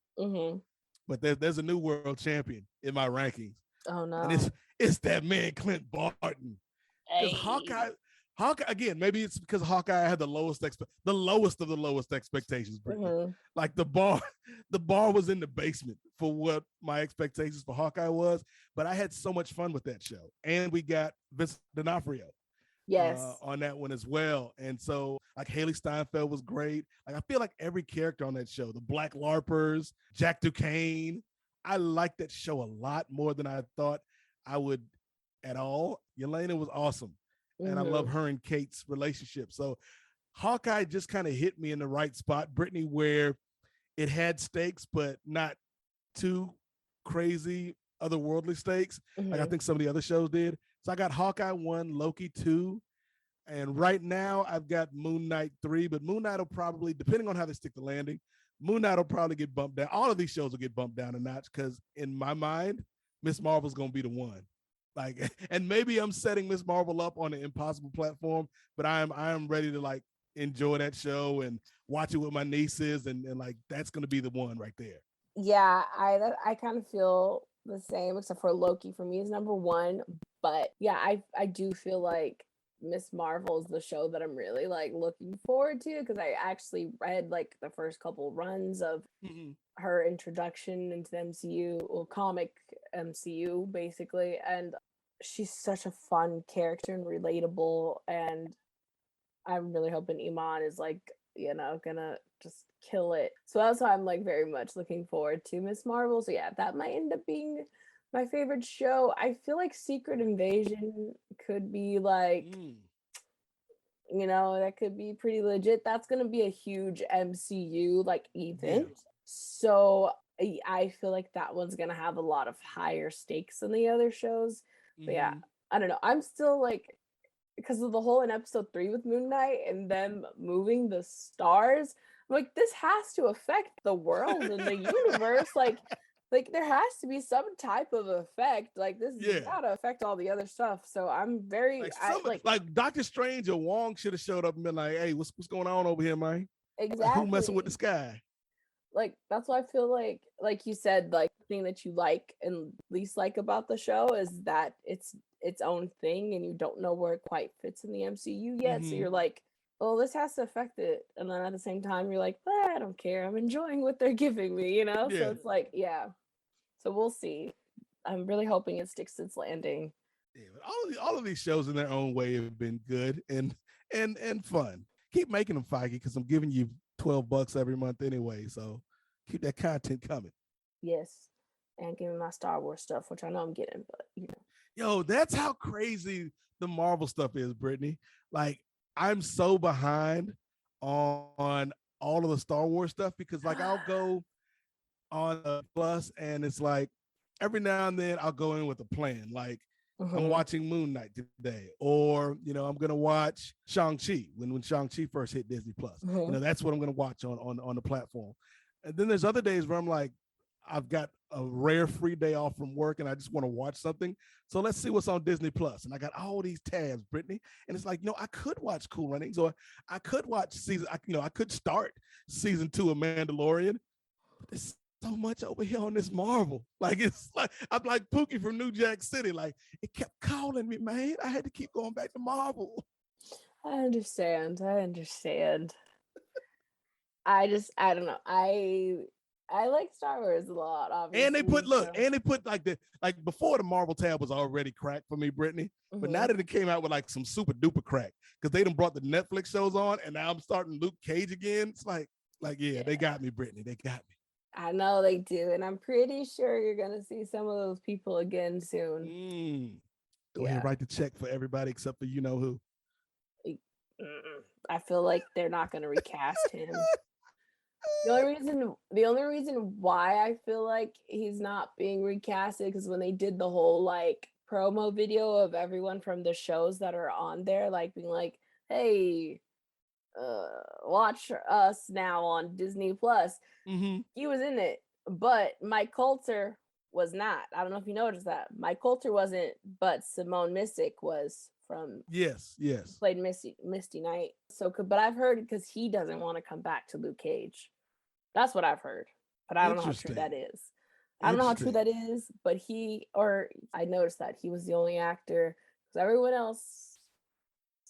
But there's a new world champion in my rankings. Oh no! And it's that man Clint Barton. Because Hawkeye again. Maybe it's because Hawkeye had the lowest of the lowest expectations. Brittany. Like the bar was in the basement for what my expectations for Hawkeye was. But I had so much fun with that show, and we got Vincent D'Onofrio. Yes. On that one as well. And so like Haley Steinfeld was great. Like I feel like every character on that show, the Black LARPers, Jack Duquesne, I liked that show a lot more than I thought I would at all. Yelena was awesome. And I love her and Kate's relationship. So Hawkeye just kind of hit me in the right spot, Brittany, where it had stakes, but not too crazy otherworldly stakes. Like I think some of the other shows did. So I got Hawkeye 1, Loki 2, and right now I've got Moon Knight 3, but Moon Knight will probably, depending on how they stick the landing, Moon Knight will probably get bumped down. All of these shows will get bumped down a notch because in my mind, Miss Marvel's going to be the one. Like, and maybe I'm setting Miss Marvel up on an impossible platform, but I am ready to like enjoy that show and watch it with my nieces, and like that's going to be the one right there. Yeah, I kind of feel the same, except for Loki for me is number one. But yeah, I do feel like Miss Marvel is the show that I'm really like looking forward to, because I actually read like the first couple runs of her introduction into the MCU, or comic MCU basically, and she's such a fun character and relatable, and I'm really hoping Iman is like, you know, gonna just kill it. So that's why I'm like very much looking forward to Miss Marvel. So yeah, that might end up being my favorite show. I feel like Secret Invasion could be like, you know, that could be pretty legit. That's gonna be a huge MCU like event. Yeah. So I feel like that one's gonna have a lot of higher stakes than the other shows. But yeah, I don't know. I'm still like, because of the whole in episode 3 with Moon Knight and them moving the stars, I'm like, this has to affect the world and the universe. Like there has to be some type of effect. Like this has got to affect all the other stuff. So I'm very like Doctor Strange or Wong should have showed up and been like, hey, what's going on over here, man? Exactly. Like, who messing with the sky? Like that's why I feel like you said, like the thing that you like and least like about the show is that it's its own thing and you don't know where it quite fits in the MCU yet. So you're like, oh, this has to affect it. And then at the same time, you're like, I don't care. I'm enjoying what they're giving me, you know? Yeah. So it's like, yeah. So we'll see. I'm really hoping it sticks to its landing. Yeah, but all of these shows in their own way have been good and fun. Keep making them, Feige, because I'm giving you $12 every month anyway. So keep that content coming. Yes. And give me my Star Wars stuff, which I know I'm getting, but you know. Yo, that's how crazy the Marvel stuff is, Brittany. Like, I'm so behind on all of the Star Wars stuff because, like, I'll go on Plus and it's like every now and then I'll go in with a plan. Like, I'm watching Moon Knight today, or, you know, I'm going to watch Shang-Chi when Shang-Chi first hit Disney Plus. You know, that's what I'm going to watch on the platform. And then there's other days where I'm like, I've got a rare free day off from work and I just want to watch something. So let's see what's on Disney Plus. And I got all these tabs, Brittany. And it's like, you know, I could watch Cool Runnings, or I could watch I could start season 2 of Mandalorian. But there's so much over here on this Marvel. Like, it's like, I'm like Pookie from New Jack City. Like, it kept calling me, man. I had to keep going back to Marvel. I understand. I don't know. I like Star Wars a lot, obviously. And they put like before the Marvel tab was already cracked for me, Brittany. But now that it came out with like some super duper crack, because they done brought the Netflix shows on, and now I'm starting Luke Cage again. It's like yeah, they got me, Brittany. They got me. I know they do, and I'm pretty sure you're gonna see some of those people again soon. Go ahead, write the check for everybody except for you know who. I feel like they're not gonna recast him. The only reason why I feel like he's not being recasted, because when they did the whole like promo video of everyone from the shows that are on there, like being like, hey, watch us now on Disney Plus. He was in it, but Mike Colter was not. I don't know if you noticed that. Mike Colter wasn't, but Simone Missick was from yes played Misty Knight. So but I've heard, because he doesn't want to come back to Luke Cage. That's what I've heard, but I don't know how true that is. I don't know how true that is, but I noticed that he was the only actor, because everyone else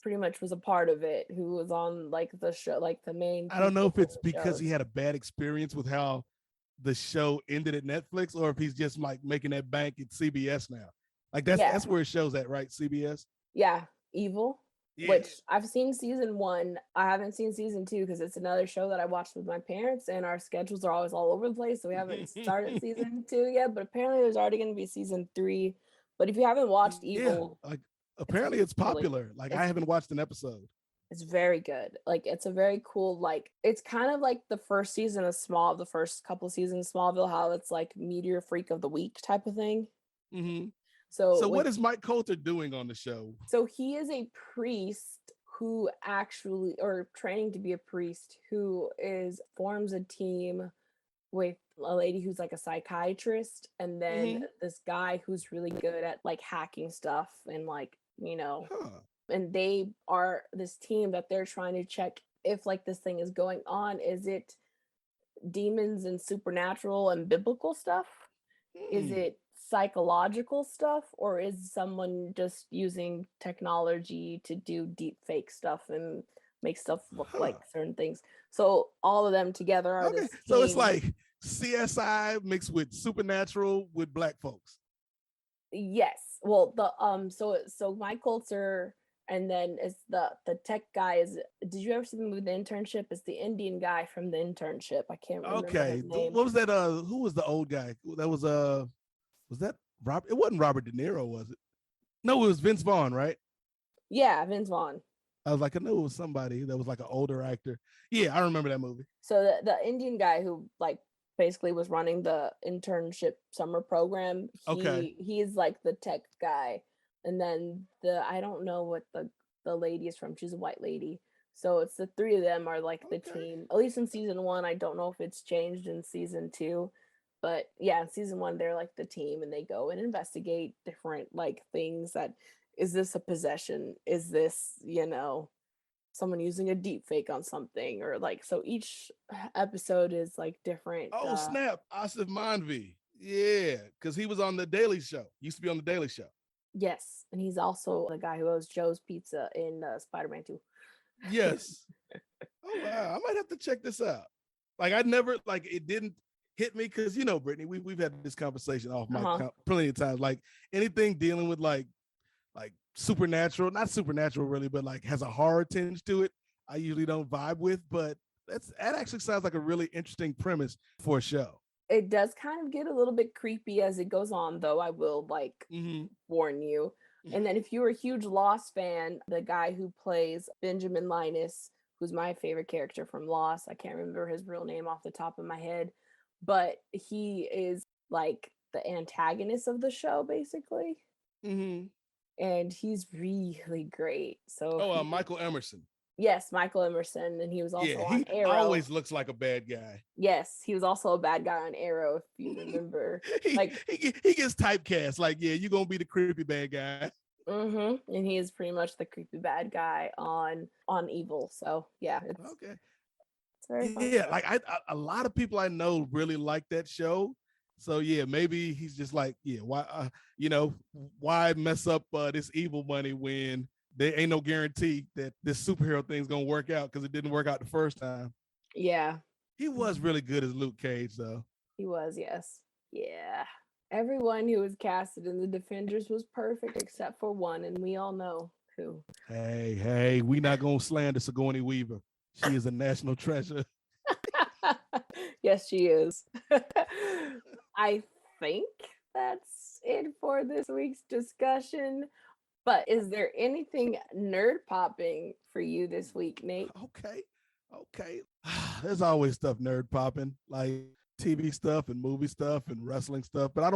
pretty much was a part of it, who was on like the show, like the main. I don't know if it's people because shows. he had a bad experience with how the show ended at Netflix, or if he's just like making that bank at CBS now. Like that's where it shows at, right? CBS. Yeah, Evil. Yeah. Which I've seen season 1. I haven't seen season 2 because it's another show that I watched with my parents, and our schedules are always all over the place, so we haven't started season 2 yet. But apparently, there's already going to be season 3. But if you haven't watched Evil, like apparently it's popular. Like I haven't watched an episode. It's very good. Like it's a very cool. Like it's kind of like the first season of the first couple of seasons of Smallville, how it's like Meteor Freak of the Week type of thing. Mm-hmm. So what is Mike Colter doing on the show? So he is a priest who actually, or training to be a priest, who forms a team with a lady who's like a psychiatrist, and then this guy who's really good at like hacking stuff and like, and they are this team that they're trying to check if like this thing is going on. Is it demons and supernatural and biblical stuff? Is it psychological stuff, or is someone just using technology to do deep fake stuff and make stuff look like certain things? So all of them together are this team. So it's like CSI mixed with supernatural with black folks. Yes. Well, the so Mike Colter, and then it's the tech guy is. Did you ever see the movie The Internship? It's the Indian guy from The Internship. I can't remember his name. What was that? Who was the old guy? That was that Robert? It wasn't Robert De Niro, was it? No, it was Vince Vaughn, right? Yeah, Vince Vaughn. I was like, I knew it was somebody that was like an older actor. Yeah, I remember that movie. So the Indian guy who like basically was running the internship summer program. He's like the tech guy. And then I don't know what the lady is from. She's a white lady. So it's the three of them are like the team. At least in season 1. I don't know if it's changed in season 2. But yeah, in season 1, they're like the team, and they go and investigate different like things. That is this a possession? Is this, someone using a deep fake on something? Or like, so each episode is like different. Oh, snap. Asif Manvi. Yeah, because he was on The Daily Show. Used to be on The Daily Show. Yes. And he's also the guy who owns Joe's Pizza in Spider-Man 2. Yes. Oh, wow. I might have to check this out. Like, I never, like, it didn't hit me because, Brittany, we've had this conversation off mic plenty of times. Like, anything dealing with, like supernatural, not supernatural really, but, like, has a horror tinge to it, I usually don't vibe with. But that actually sounds like a really interesting premise for a show. It does kind of get a little bit creepy as it goes on, though. I will warn you. And then if you were a huge Lost fan, the guy who plays Benjamin Linus, who's my favorite character from Lost, I can't remember his real name off the top of my head, but he is like the antagonist of the show, basically. And he's really great. So Michael Emerson. Yes, Michael Emerson, and he was also on Arrow. He always looks like a bad guy. Yes, he was also a bad guy on Arrow, if you remember. he gets typecast. Like, yeah, you're gonna be the creepy bad guy. And he is pretty much the creepy bad guy on Evil. So yeah, it's very fun. Yeah, like a lot of people I know really like that show. So yeah, maybe he's just like, yeah, why mess up this evil money when there ain't no guarantee that this superhero thing's gonna work out, because it didn't work out the first time. Yeah. He was really good as Luke Cage, though. He was, yes. Yeah. Everyone who was casted in the Defenders was perfect except for one, and we all know who. Hey, we not gonna slander Sigourney Weaver. She is a national treasure. Yes, she is. I think that's it for this week's discussion. But is there anything nerd popping for you this week, Nate? Okay. There's always stuff nerd popping, like TV stuff and movie stuff and wrestling stuff. But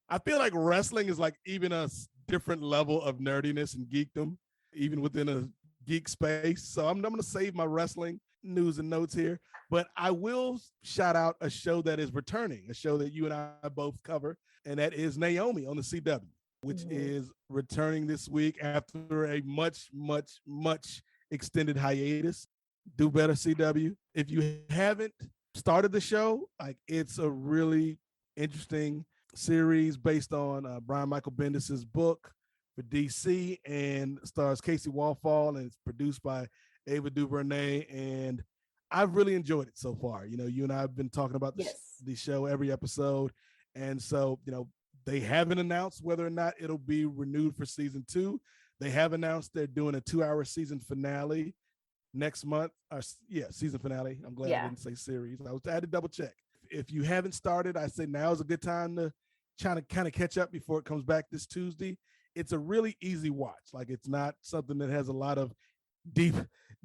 I feel like wrestling is like even a different level of nerdiness and geekdom, even within a geek space. So I'm going to save my wrestling news and notes here. But I will shout out a show that is returning, a show that you and I both cover, and that is Naomi on the CW, which is returning this week after a much, much, much extended hiatus. Do better, CW. If you haven't started the show, like, it's a really interesting series based on Brian Michael Bendis's book for DC and stars Casey Wallfall, and it's produced by Ava DuVernay. And I've really enjoyed it so far. You know, you and I have been talking about the show every episode. And so, you know, they haven't announced whether or not it'll be renewed for season 2. They have announced they're doing a 2-hour season finale next month. Season finale. I'm glad I didn't say series. I had to double check. If you haven't started, I say now is a good time to try to kind of catch up before it comes back this Tuesday. It's a really easy watch. Like, it's not something that has a lot of deep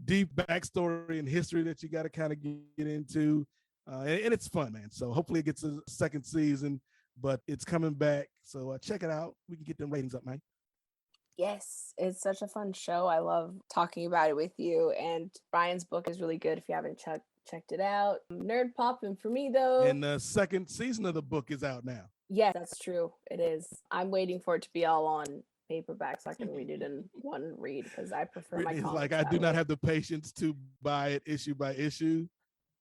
backstory and history that you got to kind of get into. And it's fun, man. So hopefully it gets a second season, but it's coming back. So check it out. We can get them ratings up, man. Yes, it's such a fun show. I love talking about it with you. And Brian's book is really good if you haven't checked it out. Nerd popping for me, though. And the second season of the book is out now. Yes, that's true. It is. I'm waiting for it to be all on paperback so I can read it in one read, because I prefer my comics. Like, I do not have the patience to buy it issue by issue.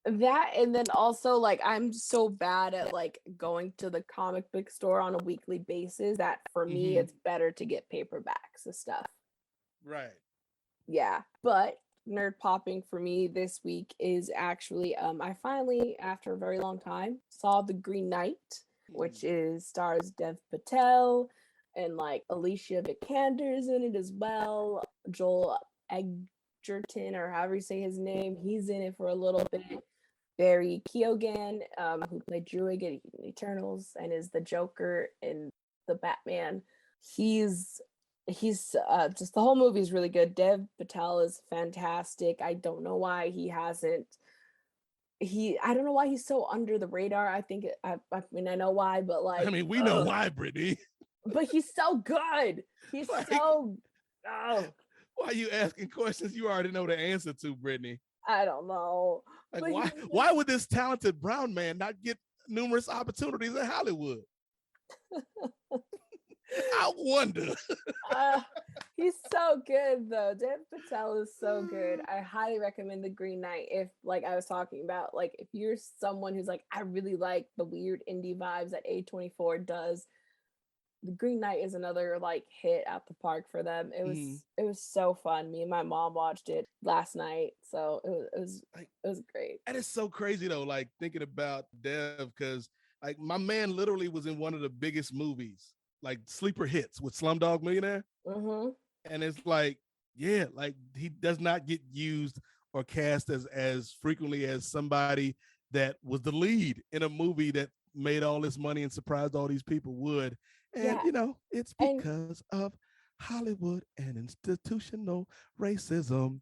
That, and then also, like, I'm so bad at like going to the comic book store on a weekly basis that for me it's better to get paperbacks of stuff. Right. Yeah, but nerd popping for me this week is actually I finally, after a very long time, saw The Green Knight, which stars Dev Patel and like Alicia Vikander's in it as well. Joel Edgerton, or however you say his name, he's in it for a little bit. Barry Keoghan, who played Druig in Eternals and is the Joker in the Batman. He's just, the whole movie is really good. Dev Patel is fantastic. I don't know why I don't know why he's so under the radar. I think I mean, I know why, but like, I mean, we know why, Brittany. But he's so good. He's like, so why are you asking questions you already know the answer to, Brittany? I don't know. Like, why would this talented brown man not get numerous opportunities in Hollywood? I wonder. He's so good, though. Dev Patel is so good. I highly recommend The Green Knight. If, like I was talking about, like, if you're someone who's like, I really like the weird indie vibes that A24 does, The Green Knight is another like hit out the park for them. It was so fun. Me and my mom watched it last night, so it was great. And it's so crazy though, like thinking about Dev, because like my man literally was in one of the biggest movies, like sleeper hits with Slumdog Millionaire. And it's like, yeah, like he does not get used or cast as frequently as somebody that was the lead in a movie that made all this money and surprised all these people would. And you know, it's because of Hollywood and institutional racism.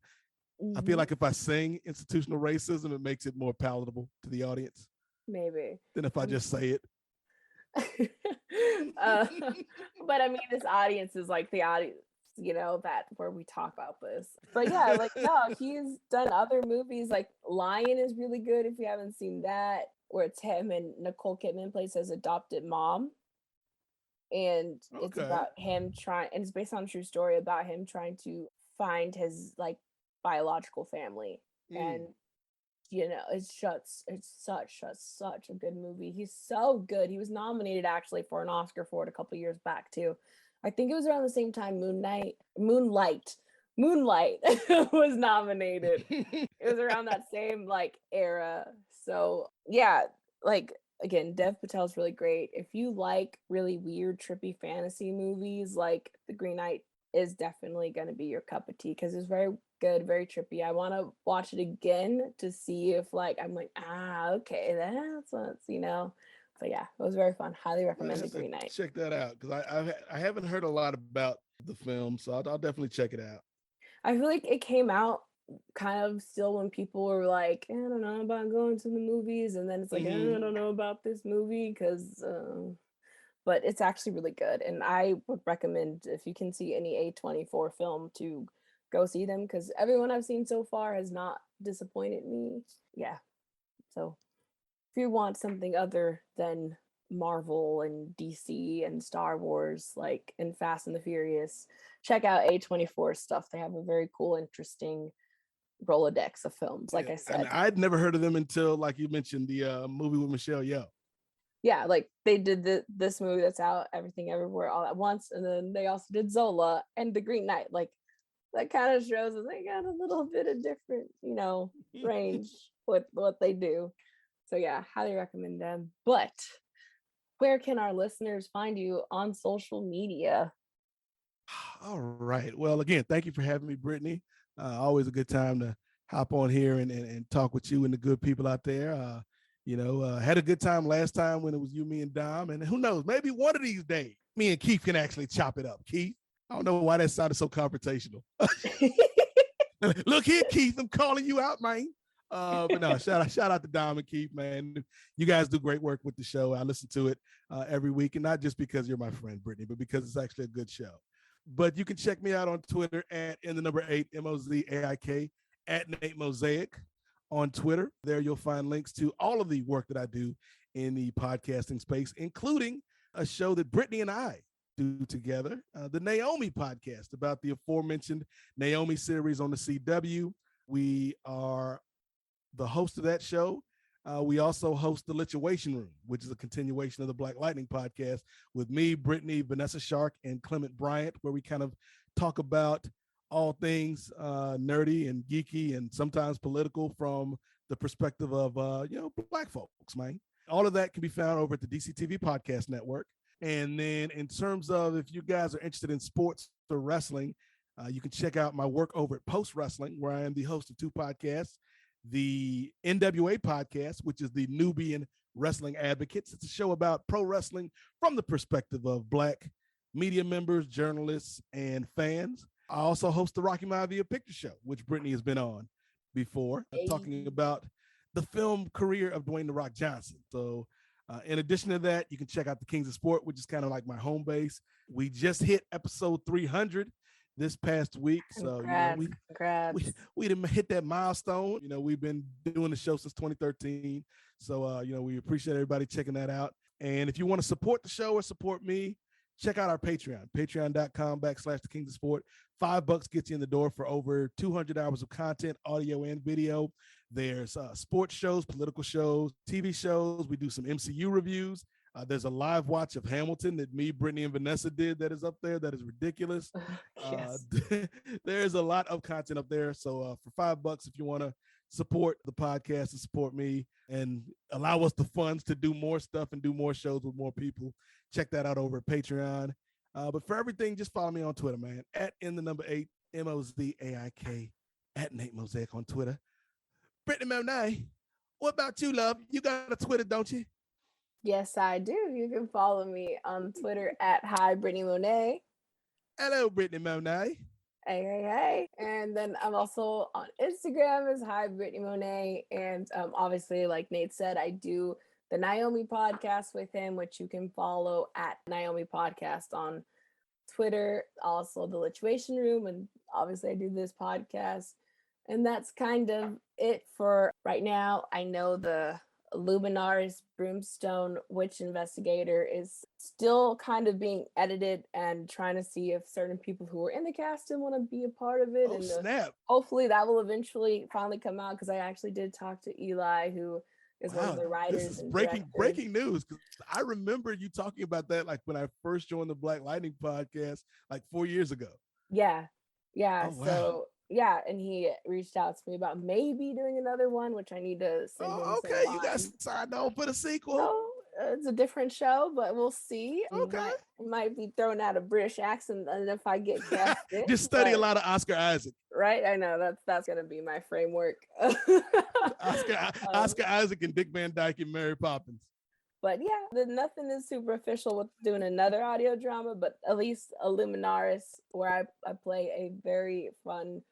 I feel like if I sing institutional racism, it makes it more palatable to the audience. Maybe. Than if I just say it. But I mean, this audience is like the audience, you know, that where we talk about this. But yeah, like, no, he's done other movies. Like Lion is really good if you haven't seen that, where it's him and Nicole Kidman plays his adopted mom. And it's about him and it's based on a true story about him trying to find his like biological family. And you know, it's such a good movie. He's so good. He was nominated actually for an Oscar for it a couple years back too. I think it was around the same time Moonlight was nominated. It was around that same like era. So yeah, like again, Dev Patel's really great. If you like really weird, trippy fantasy movies, like The Green Knight is definitely going to be your cup of tea, because it's very good, very trippy. I want to watch it again to see if like I'm like, okay, that's what's, you know. So yeah, it was very fun. Highly recommend The Green Knight. Check that out, because I haven't heard a lot about the film, so I'll definitely check it out. I feel like it came out kind of still when people were like, I don't know about going to the movies, and then it's like, I don't know about this movie, because but it's actually really good, and I would recommend, if you can see any A24 film, to go see them, because everyone I've seen so far has not disappointed me. Yeah, so if you want something other than Marvel and DC and Star Wars, like in Fast and the Furious, check out A24 stuff. They have a very cool, interesting Rolodex of films, like I said. And I'd never heard of them until, like you mentioned, the movie with Michelle Yeoh. yeah, like they did this movie that's out, Everything Everywhere All at Once, and then they also did Zola and The Green Knight. Like that kind of shows that they got a little bit of different, range with what they do. So yeah, highly recommend them. But where can our listeners find you on social media? All right. Well, again, thank you for having me, Brittany. Always a good time to hop on here and talk with you and the good people out there. Had a good time last time when it was you, me, and Dom. And who knows, maybe one of these days, me and Keith can actually chop it up. Keith, I don't know why that sounded so confrontational. Look here, Keith, I'm calling you out, man. But no, shout out to Dom and Keith, man. You guys do great work with the show. I listen to it every week, and not just because you're my friend, Brittany, but because it's actually a good show. But you can check me out on Twitter at @8 MOZAIK, at Nate Mosaic on Twitter. There you'll find links to all of the work that I do in the podcasting space, including a show that Brittany and I do together, the Naomi Podcast, about the aforementioned Naomi series on the CW. We are the host of that show. We also host the Lituation Room, which is a continuation of the Black Lightning Podcast with me, Brittany, Vanessa Shark, and Clement Bryant, where we kind of talk about all things nerdy and geeky and sometimes political from the perspective of, Black folks, man. All of that can be found over at the DCTV Podcast Network. And then in terms of if you guys are interested in sports or wrestling, you can check out my work over at Post Wrestling, where I am the host of 2 podcasts. The NWA Podcast, which is the Nubian Wrestling Advocates. It's a show about pro wrestling from the perspective of Black media members, journalists, and fans. I also host the Rocky Maivia Picture Show, which Brittany has been on before, talking about the film career of Dwayne "The Rock" Johnson. So in addition to that, you can check out the Kings of Sport, which is kind of like my home base. We just hit episode 300 this past week. So we didn't hit that milestone. We've been doing the show since 2013. So we appreciate everybody checking that out. And if you want to support the show or support me, check out our Patreon, patreon.com/the Kings of Sport. $5 gets you in the door for over 200 hours of content, audio and video. There's sports shows, political shows, TV shows. We do some MCU reviews. There's a live watch of Hamilton that me, Brittany, and Vanessa did that is up there. That is ridiculous. Yes. There's a lot of content up there. So for $5, if you want to support the podcast and support me and allow us the funds to do more stuff and do more shows with more people, check that out over at Patreon. But for everything, just follow me on Twitter, man, at @8 MOZAIK, at Nate Mosaic on Twitter. Brittany Monet, what about you, love? You got a Twitter, don't you? Yes, I do. You can follow me on Twitter at Hi Brittany Monet. Hello, Brittany Monet. Hey. And then I'm also on Instagram as Hi Brittany Monet. And obviously, like Nate said, I do the Naomi Podcast with him, which you can follow at Naomi Podcast on Twitter. Also the Lituation Room. And obviously I do this podcast. And that's kind of it for right now. I know the Luminaris Brimstone Witch Investigator is still kind of being edited and trying to see if certain people who were in the cast want to be a part of it. Oh, snap. Hopefully that will eventually finally come out, because I actually did talk to Eli, who is one of the writers. This is breaking news. I remember you talking about that like when I first joined the Black Lightning Podcast like 4 years ago. Yeah. Oh, wow. So yeah, and he reached out to me about maybe doing another one, which I need to send him. Okay, you guys signed on for the sequel. So, it's a different show, but we'll see. Okay. Might be throwing out a British accent, and if I get casted. Just study a lot of Oscar Isaac. Right, I know that's gonna be my framework. Oscar Isaac and Dick Van Dyke and Mary Poppins. But yeah, nothing is super official with doing another audio drama, but at least Illuminaris, where I play a very fun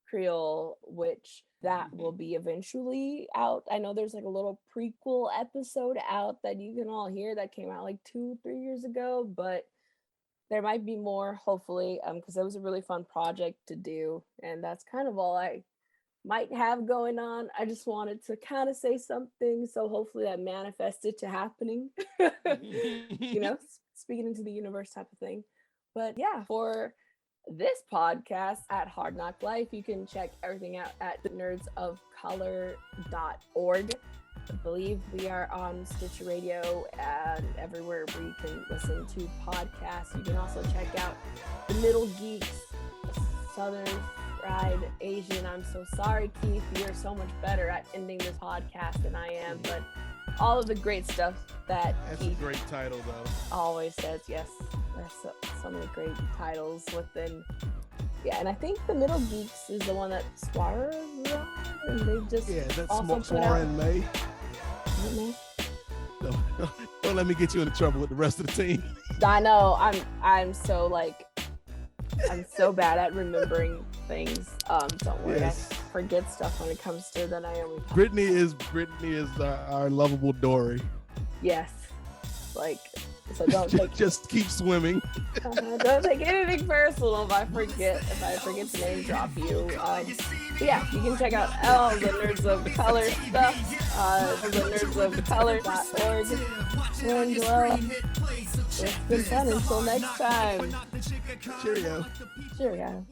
Creole witch that will be eventually out. I know there's like a little prequel episode out that you can all hear that came out like 2-3 years ago, but there might be more, hopefully, because it was a really fun project to do, and that's kind of all I might have going on. I just wanted to kind of say something, so hopefully that manifested to happening. Speaking into the universe type of thing. But yeah, for this podcast at Hard Knock Life, you can check everything out at nerdsofcolor.org. I believe we are on Stitcher Radio and everywhere where you can listen to podcasts. You can also check out The Middle Geeks, Southern Fried Asian. I'm so sorry, Keith. You're so much better at ending this podcast than I am, but all of the great stuff that That's Keith a great title, though. always says. Yes, there's so many great titles within. Yeah, and I think The Middle Geeks is the one that Squire is on, and they just That's also put Swara out. and May. Isn't it? Don't let me get you into trouble with the rest of the team. I know. I'm so I'm so bad at remembering things. Don't worry, Yes. I forget stuff when it comes to the Naomi Podcast. Britney is our lovable Dory. Yes, so don't take Just keep swimming. don't take anything personal if I forget to name drop you. But yeah, you can check out all the Nerds of Color stuff. thenerdsofcolor.org. And it's been fun. Until next time. Cheerio. Cheerio.